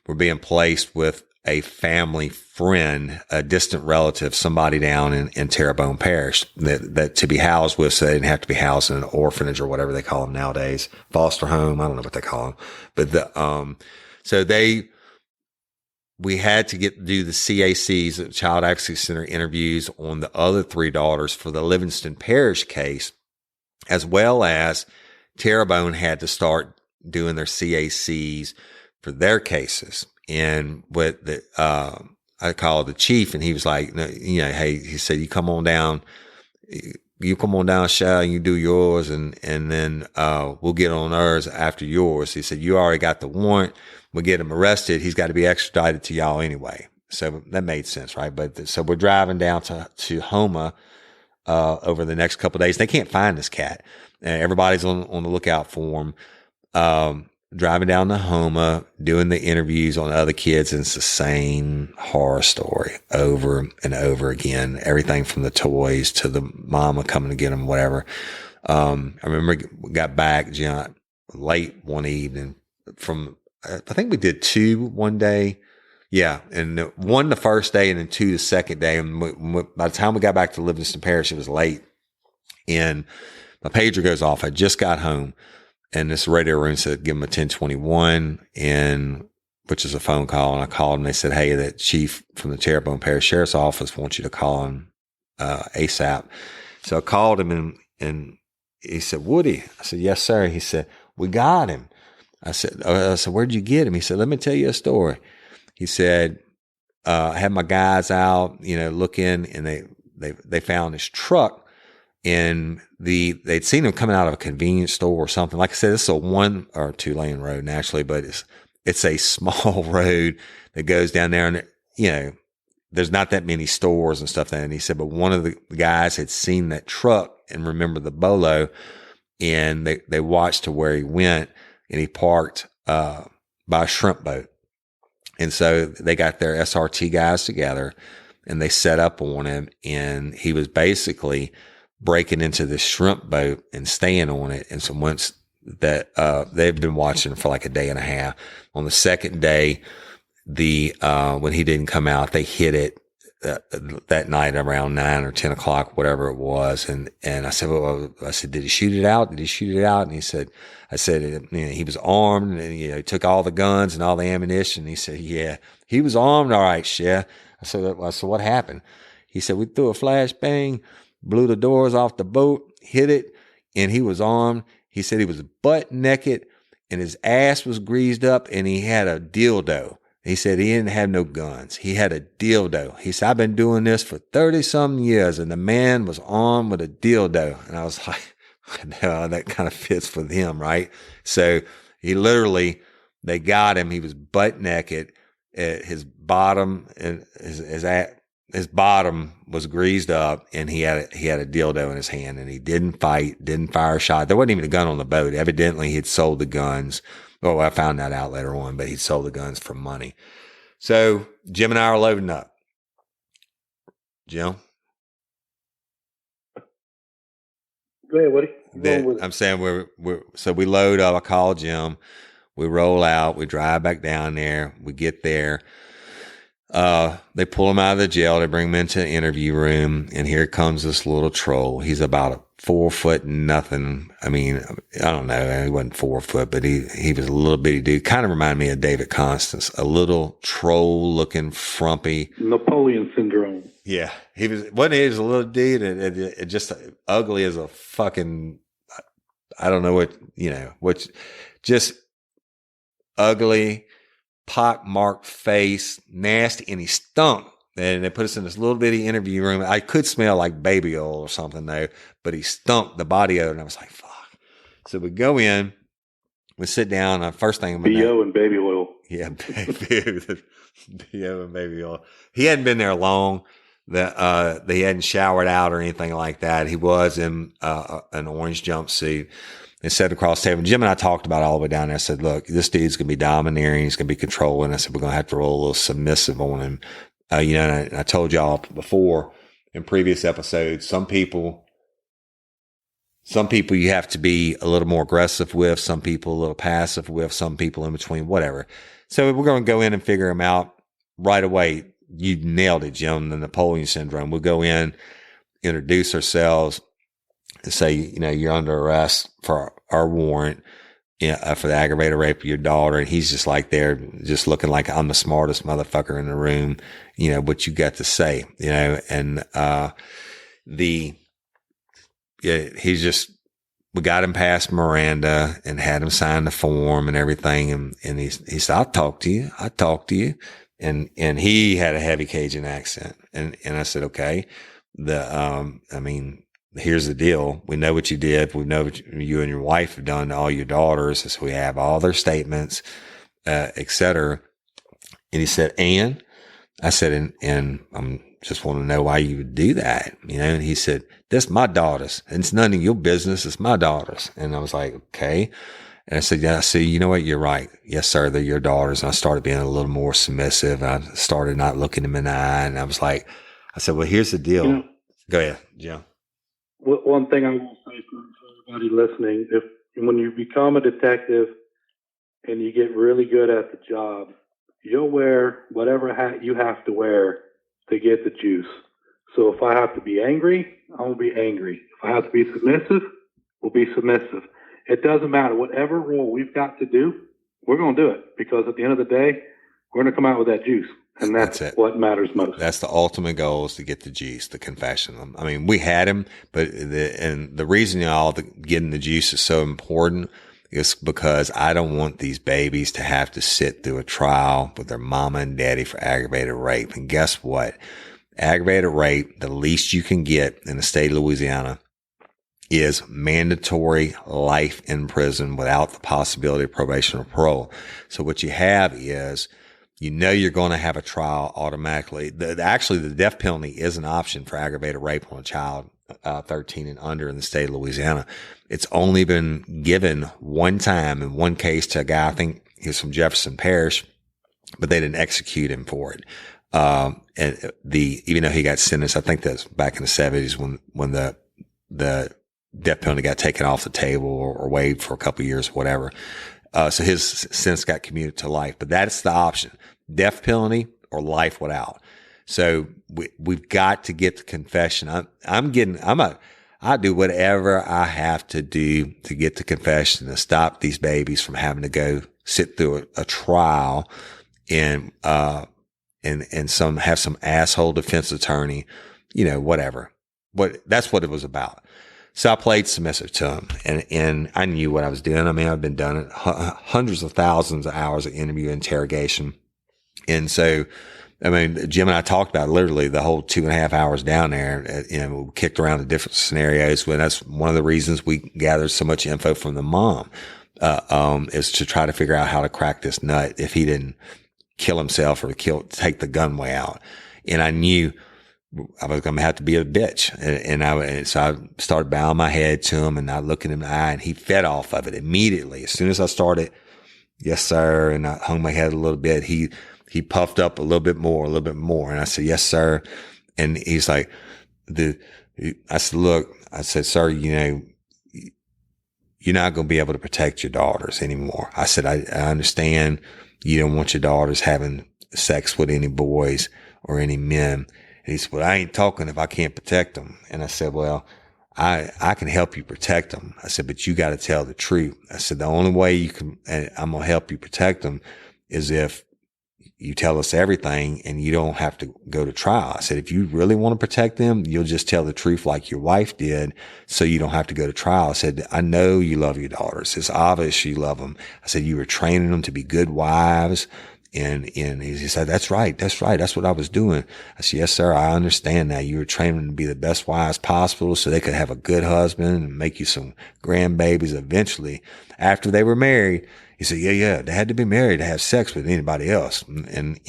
were being placed with a family friend, a distant relative, somebody down in Terrebonne Parish that to be housed with, so they didn't have to be housed in an orphanage or whatever they call them nowadays, foster home. I don't know what they call them, but we had to do the CACs, the Child Advocacy Center interviews on the other 3 daughters for the Livingston Parish case, as well as Terrebonne had to start doing their CACs for their cases. And I called the chief, and he was like, no, hey, he said, you come on down, Shell, and you do yours, and then we'll get on ours after yours. He said, you already got the warrant. We'll get him arrested. He's got to be extradited to y'all anyway. So that made sense, right? But so we're driving down to Houma over the next couple of days. They can't find this cat. Everybody's on the lookout for him. Driving down to Houma, doing the interviews on other kids, and it's the same horror story over and over again. Everything from the toys to the mama coming to get them, whatever. I remember we got back late one evening I think we did 2 one day. Yeah. And 1 the first day, and then 2 the second day. And by the time we got back to Livingston Parish, it was late, and my pager goes off. I just got home. And this radio room said, give him a 1021, which is a phone call. And I called, and they said, hey, that chief from the Terrebonne Parish Sheriff's Office wants you to call him, ASAP. So I called him, and he said, Woody. I said, yes, sir. He said, we got him. I said, where'd you get him? He said, let me tell you a story. He said, I had my guys out, looking, and they found this truck. And they'd seen him coming out of a convenience store or something. Like I said, this is a 1 or 2 lane road naturally, but it's a small road that goes down there, and there's not that many stores and stuff there. And he said, but one of the guys had seen that truck and remembered the bolo, and they watched to where he went, and he parked by a shrimp boat. And so they got their SRT guys together, and they set up on him, and he was basically breaking into this shrimp boat and staying on it. And so once that, they've been watching for like a day and a half. On the second day, when he didn't come out, they hit it that night around 9 or 10 o'clock, whatever it was. And I said, well, did he shoot it out? Did he shoot it out? And he said, he was armed and, he took all the guns and all the ammunition. And he said, yeah, he was armed. All right, Chef. I said, what happened? He said, we threw a flashbang, blew the doors off the boat, hit it, and he was armed. He said he was butt naked and his ass was greased up and he had a dildo. He said he didn't have no guns. He had a dildo. He said, I've been doing this for 30-some years, and the man was armed with a dildo. And I was like, no, that kind of fits with him, right? So they got him. He was butt naked. His bottom, his bottom was greased up, and he had a dildo in his hand, and he didn't fight, didn't fire a shot. There wasn't even a gun on the boat. Evidently, he'd sold the guns. Well, I found that out later on, but he sold the guns for money. So Jim and I are loading up. Jim? Go ahead, Woody. I'm saying so we load up. I call Jim. We roll out. We drive back down there. We get there. They pull him out of the jail. They bring him into the interview room, and here comes this little troll. He's about a 4 foot nothing. I mean, I don't know. He wasn't 4 foot, but he was a little bitty dude. Kind of reminded me of David Constance, a little troll looking frumpy. Napoleon syndrome. Yeah. He was a little dude and just ugly as a fucking, I don't know what, just ugly, pock-marked face, nasty, and he stunk. And they put us in this little bitty interview room. I could smell like baby oil or something though, but he stunk the body odor. And I was like, fuck. So we go in, we sit down. The first thing BO and baby oil. Yeah, BO and baby oil. He hadn't been there long. They hadn't showered out or anything like that. He was in an orange jumpsuit and sat across the table. Jim and I talked about it all the way down there. I said, look, this dude's going to be domineering. He's going to be controlling. I said, we're going to have to roll a little submissive on him. And I told y'all before in previous episodes, some people you have to be a little more aggressive with, some people a little passive with, some people in between, whatever. So we're going to go in and figure them out right away. You nailed it, Jim, the Napoleon syndrome. We'll go in, introduce ourselves, and say, you're under arrest for our warrant. For the aggravated rape of your daughter. And he's just like there, just looking like I'm the smartest motherfucker in the room, what you got to say, and, we got him past Miranda and had him sign the form and everything. And he said, I'll talk to you. And he had a heavy Cajun accent. And I said, okay, here's the deal. We know what you did. We know what you and your wife have done to all your daughters. So we have all their statements, et cetera. And he said, and I said, and I'm just want to know why you would do that. And he said, that's my daughters. And it's none of your business. It's my daughters. And I was like, okay. And I said, yeah, see, you know what? You're right. Yes, sir. They're your daughters. And I started being a little more submissive. I started not looking them in the eye. And I said, well, here's the deal. Go ahead, Jim. One thing I will say for everybody listening, when you become a detective and you get really good at the job, you'll wear whatever hat you have to wear to get the juice. So if I have to be angry, I will be angry. If I have to be submissive, we'll be submissive. It doesn't matter. Whatever role we've got to do, we're going to do it, because at the end of the day, we're going to come out with that juice. And that's what matters most. That's the ultimate goal, is to get the juice, the confession. I mean, we had him, but the reason getting the juice is so important is because I don't want these babies to have to sit through a trial with their mama and daddy for aggravated rape. And guess what? Aggravated rape, the least you can get in the state of Louisiana is mandatory life in prison without the possibility of probation or parole. So what you have is, you're going to have a trial automatically. Actually, the death penalty is an option for aggravated rape on a child 13 and under in the state of Louisiana. It's only been given one time in one case to a guy, I think he's from Jefferson Parish, but they didn't execute him for it. Even though he got sentenced, I think that's back in the 70s when the death penalty got taken off the table or waived for a couple of years, whatever. So his sentence got commuted to life, but that's the option: death penalty or life without. So we've got to get the confession. I do whatever I have to do to get the confession to stop these babies from having to go sit through a trial and have some asshole defense attorney, whatever. That's what it was about. So I played submissive to him, and I knew what I was doing. I mean, I've been done it hundreds of thousands of hours of interview interrogation. And so, I mean, Jim and I talked about literally the whole 2.5 hours down there. We kicked around the different scenarios. When that's one of the reasons we gathered so much info from the mom, is to try to figure out how to crack this nut if he didn't kill himself or take the gunway out. And I knew I was going to have to be a bitch. And so I started bowing my head to him and I looked him in the eye and he fed off of it immediately. As soon as I started, yes, sir. And I hung my head a little bit. He puffed up a little bit more. And I said, yes, sir. And he's like, I said, look, I said, sir, you're not going to be able to protect your daughters anymore. I said, I understand you don't want your daughters having sex with any boys or any men. And he said, well, I ain't talking if I can't protect them. And I said, well, I can help you protect them. I said, but you got to tell the truth. I said, the only way you can, and I'm going to help you protect them is if you tell us everything and you don't have to go to trial. I said, if you really want to protect them, you'll just tell the truth like your wife did so you don't have to go to trial. I said, I know you love your daughters. It's obvious you love them. I said, you were training them to be good wives. And he said, that's right. That's what I was doing. I said, yes, sir. I understand that. You were training them to be the best wives possible so they could have a good husband and make you some grandbabies eventually after they were married. He said, yeah, they had to be married to have sex with anybody else. And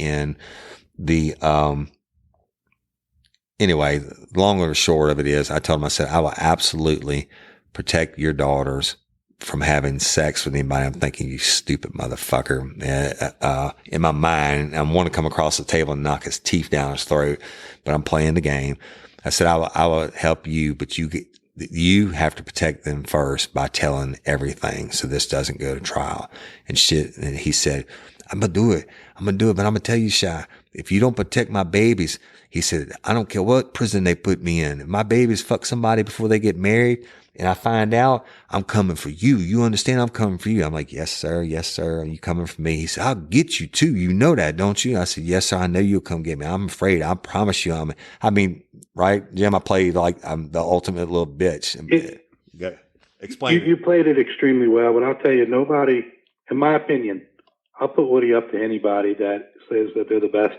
anyway, the long or short of it is I told him, I said, I will absolutely protect your daughters from having sex with anybody. I'm thinking, you stupid motherfucker. In my mind, I want to come across the table and knock his teeth down his throat, but I'm playing the game. I said, I will help you, but you have to protect them first by telling everything so this doesn't go to trial and shit. And he said, I'm going to do it, but I'm going to tell you, Shy, if you don't protect my babies, he said, I don't care what prison they put me in. If my babies fuck somebody before they get married and I find out, I'm coming for you. You understand? I'm coming for you. I'm like, yes, sir. Yes, sir. Are you coming for me? He said, I'll get you too. You know that, don't you? I said, yes, sir. I know you'll come get me. I'm afraid. I promise you. Right, Jim? I played like I'm the ultimate little bitch. Explain. You played it extremely well, but I'll tell you, nobody, in my opinion, I'll put Woody up to anybody that says that they're the best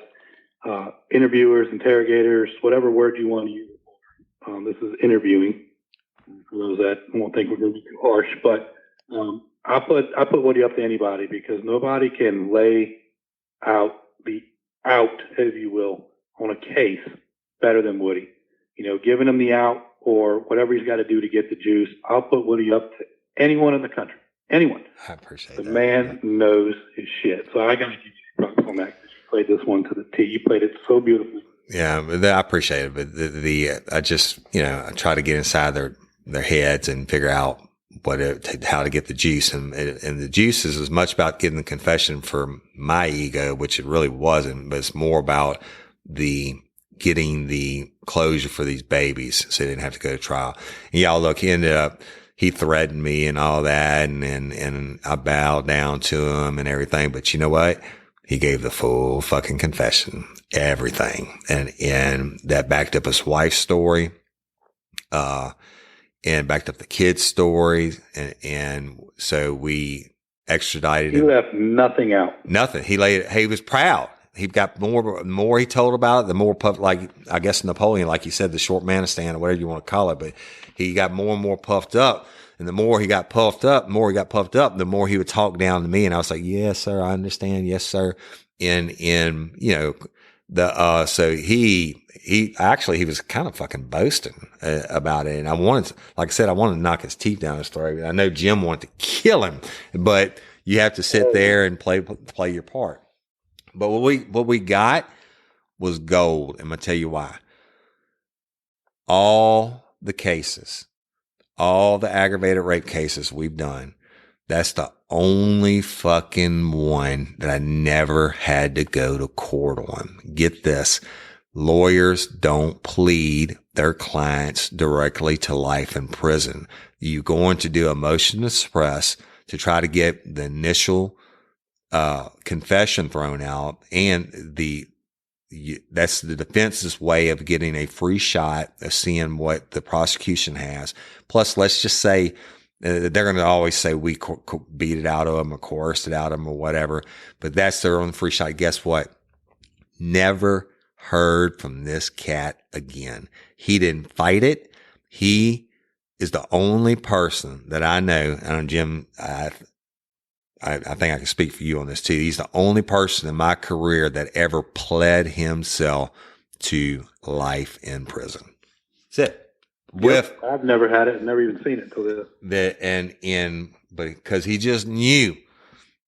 interviewers, interrogators, whatever word you want to use. This is interviewing. For those that won't think we're going to be too harsh, but I put Woody up to anybody because nobody can lay out the out, as you will, on a case better than Woody. Giving him the out or whatever he's got to do to get the juice. I'll put Woody up to anyone in the country. Anyone. I appreciate the that. The man knows his shit. So I got to give you props on that. You played this one to the T. You played it so beautifully. Yeah, I appreciate it, but I just I try to get inside their heads and figure out how to get the juice, and the juice is as much about getting the confession for my ego, which it really wasn't, but it's more about getting the closure for these babies, so they didn't have to go to trial. And yeah, look, he threatened me and all that, and I bowed down to him and everything, but you know what? He gave the full fucking confession, everything, and that backed up his wife's story, and backed up the kid's story, and so we extradited him. He left nothing out. Nothing. He was proud. He got more he told about it, the more puffed, like, I guess Napoleon, like you said, the short manistan or whatever you want to call it, but he got more and more puffed up. And the more he got puffed up, the more he would talk down to me. And I was like, yes, sir, I understand. Yes, sir. So he was kind of fucking boasting about it. And I wanted to knock his teeth down his throat. I know Jim wanted to kill him, but you have to sit there and play your part. But what we got was gold. And I'm going to tell you why. All the aggravated rape cases we've done, that's the only fucking one that I never had to go to court on. Get this. Lawyers don't plead their clients directly to life in prison. You're going to do a motion to suppress to try to get the initial confession thrown out, and that's the defense's way of getting a free shot of seeing what the prosecution has. Plus, let's just say they're going to always say we beat it out of them or coerced it out of them or whatever, but that's their own free shot. Guess what? Never heard from this cat again. He didn't fight it. He is the only person that I know, and Jim, I think I can speak for you on this too. He's the only person in my career that ever pled himself to life in prison. That's it. I've never had it, never even seen it till this. But because he just knew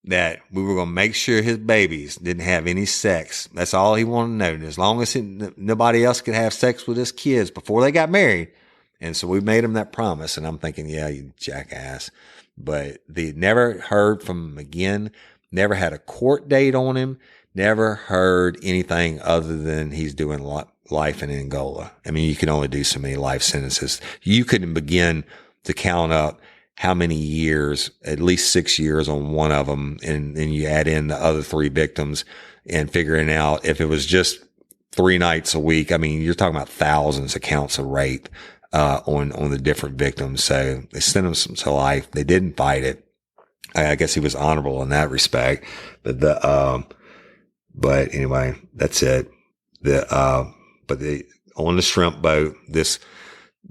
that we were going to make sure his babies didn't have any sex. That's all he wanted to know. And as long as nobody else could have sex with his kids before they got married. And so we made him that promise. And I'm thinking, yeah, you jackass. But they never heard from him again. Never had a court date on him. Never heard anything other than he's doing life in Angola. I mean, you can only do so many life sentences. You couldn't begin to count up how many years, at least 6 years on one of them. And then you add in the other 3 victims and figuring out if it was just 3 nights a week. I mean, you're talking about thousands of counts of rape, on the different victims. So they sent him to life. They didn't fight it. I guess he was honorable in that respect, but anyway, that's it. On the shrimp boat,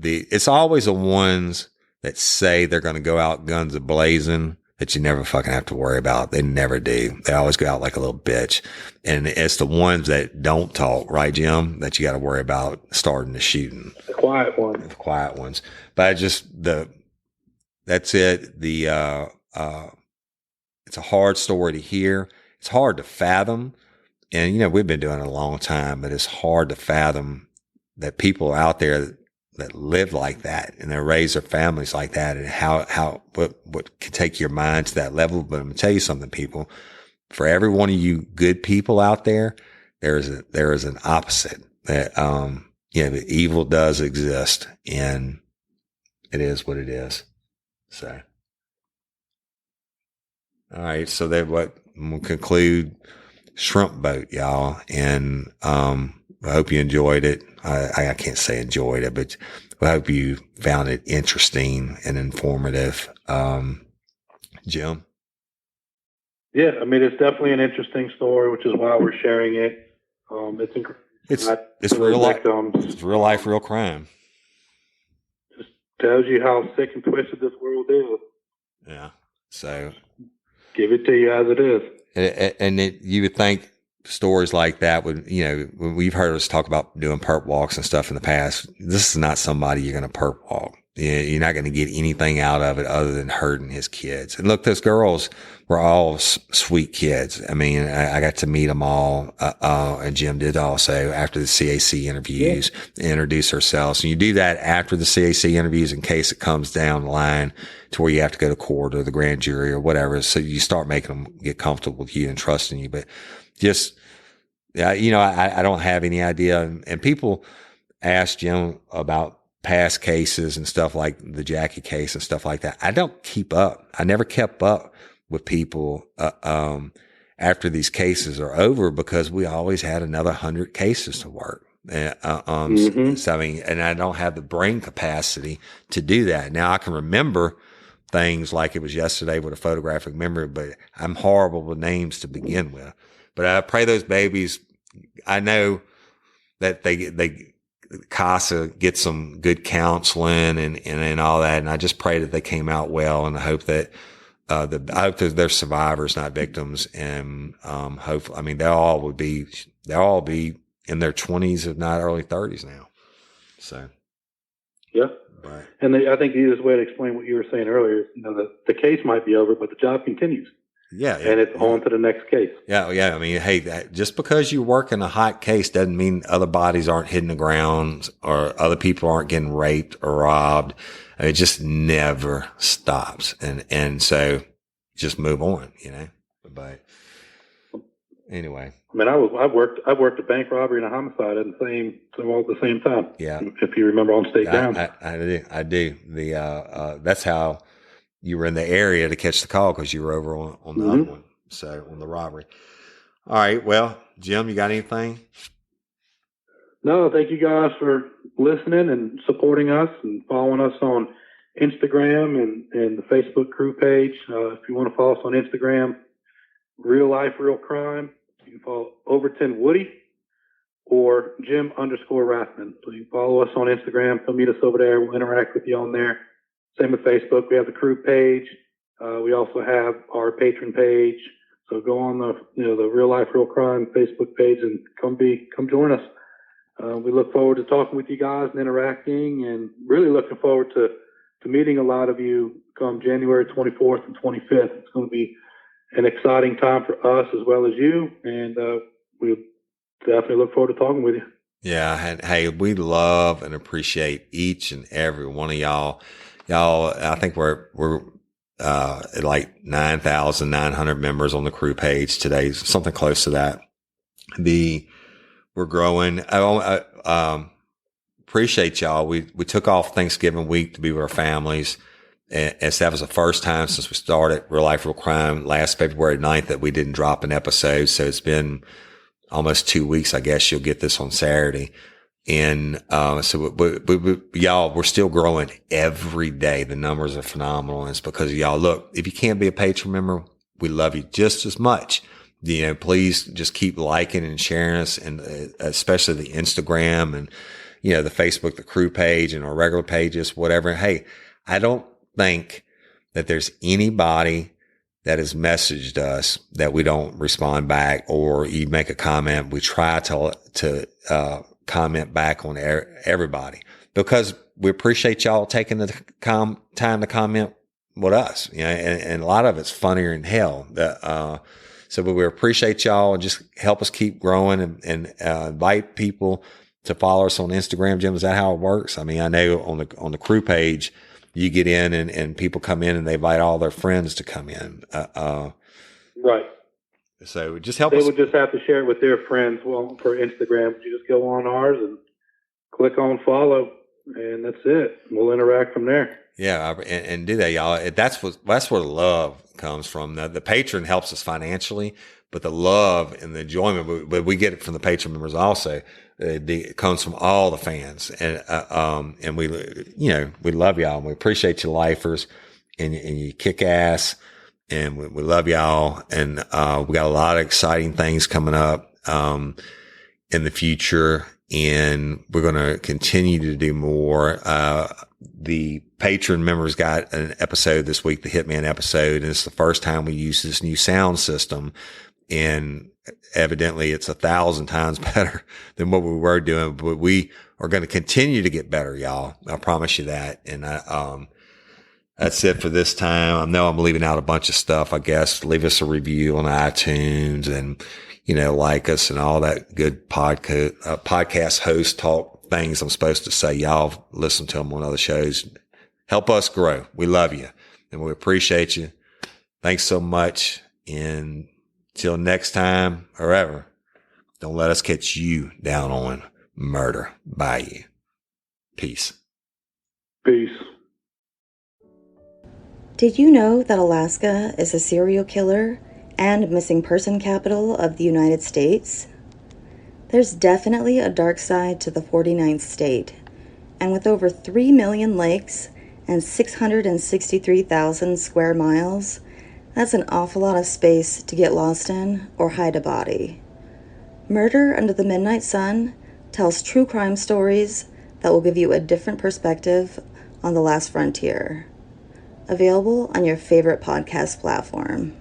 it's always the ones that say they're going to go out guns a-blazing that you never fucking have to worry about. They never do. They always go out like a little bitch. And it's the ones that don't talk, right, Jim, that you got to worry about starting the shooting. The quiet ones. The quiet ones. But that's it. It's a hard story to hear. It's hard to fathom. And, we've been doing it a long time, but it's hard to fathom that people out there that live like that and they raise their families like that, and what can take your mind to that level. But I'm going to tell you something, people. For every one of you good people out there, there is an opposite that, the evil does exist, and it is what it is. So, all right. So we'll conclude Shrimp Boat, y'all. And, I hope you enjoyed it. I can't say enjoyed it, but I hope you found it interesting and informative. Jim? Yeah, I mean, it's definitely an interesting story, which is why we're sharing it. It's real life. It's real life, real crime. Just tells you how sick and twisted this world is. Yeah. So give it to you as it is. And you would think stories like that would, when we've heard us talk about doing perp walks and stuff in the past, this is not somebody you're going to perp walk. You're not going to get anything out of it other than hurting his kids. And look, those girls were all sweet kids. I mean, I got to meet them all. And Jim did also after the CAC interviews, introduce ourselves. And you do that after the CAC interviews in case it comes down the line to where you have to go to court or the grand jury or whatever. So you start making them get comfortable with you and trusting you. But just, I don't have any idea. And people ask Jim about past cases and stuff like the Jackie case and stuff like that. I don't keep up. I never kept up with people, after these cases are over because we always had another 100 cases to work. So, I mean, and I don't have the brain capacity to do that. Now I can remember things like it was yesterday with a photographic memory, but I'm horrible with names to begin with. But I pray those babies, I know that CASA gets some good counseling and all that. And I just pray that they came out well. And I hope that, they're survivors, not victims. And, hopefully, I mean, they'll all be in their 20s, if not early 30s now. So. Yeah. Right. And I think the easiest way to explain what you were saying earlier is, the case might be over, but the job continues. Yeah. And it's on to the next case. Yeah. Yeah. I mean, hey, just because you work in a hot case doesn't mean other bodies aren't hitting the ground or other people aren't getting raped or robbed. It just never stops. And so just move on, But Anyway. I mean, I've worked a bank robbery and a homicide at the same time. Yeah. If you remember on state grounds. I do. That's how you were in the area to catch the call, because you were over on the other one. So on the robbery. All right. Well, Jim, you got anything? No, thank you guys for listening and supporting us and following us on Instagram and the Facebook crew page. If you want to follow us on Instagram, Real Life, Real Crime, you can follow Overton Woody or Jim_Rathman. So you can follow us on Instagram. Come meet us over there. We'll interact with you on there. Same with Facebook. We have the crew page. We also have our patron page. So go on the Real Life, Real Crime Facebook page and come join us. We look forward to talking with you guys and interacting, and really looking forward to meeting a lot of you come January 24th and 25th. It's going to be an exciting time for us as well as you, and we definitely look forward to talking with you. Yeah, and hey, we love and appreciate each and every one of y'all. Y'all, I think we're at like 9,900 members on the crew page today, something close to that. We're growing. I appreciate y'all. We took off Thanksgiving week to be with our families. As that was the first time since we started Real Life, Real Crime last February 9th that we didn't drop an episode. So it's been almost 2 weeks. I guess you'll get this on Saturday. And, so y'all, we're still growing every day. The numbers are phenomenal. And it's because of y'all. Look, if you can't be a patron member, we love you just as much. Please just keep liking and sharing us, and especially the Instagram and, the Facebook, the crew page and our regular pages, whatever. Hey, I don't think that there's anybody that has messaged us that we don't respond back, or you make a comment. We try to comment back on everybody, because we appreciate y'all taking the time to comment with us, and a lot of it's funnier than hell. So we appreciate y'all, and just help us keep growing, and invite people to follow us on Instagram. Jim, is that how it works? I mean, I know on the crew page, you get in and people come in and they invite all their friends to come in. Right. So just help us. They would just have to share it with their friends. Well, for Instagram, you just go on ours and click on follow, and that's it. We'll interact from there. Yeah, and do that, y'all. That's where the love comes from. The patron helps us financially, but the love and the enjoyment, but we get it from the patron members also. It comes from all the fans, and we love y'all, and we appreciate you, lifers, and you kick ass, and we love y'all, and we got a lot of exciting things coming up in the future, and we're going to continue to do more. The patron members got an episode this week, the Hitman episode, and it's the first time we use this new sound system, and evidently it's 1,000 times better than what we were doing, but we are going to continue to get better, y'all. I promise you that. And that's it for this time. I know I'm leaving out a bunch of stuff. I guess leave us a review on iTunes, and like us, and all that good podcast host talk things I'm supposed to say. Y'all listen to them on other shows. Help us grow. We love you, and we appreciate you. Thanks so much. And till next time, or ever, don't let us catch you down on murder by you. Peace. Peace. Did you know that Alaska is a serial killer and missing person capital of the United States? There's definitely a dark side to the 49th state, and with over 3 million lakes and 663,000 square miles, that's an awful lot of space to get lost in or hide a body. Murder Under the Midnight Sun tells true crime stories that will give you a different perspective on the last frontier. Available on your favorite podcast platform.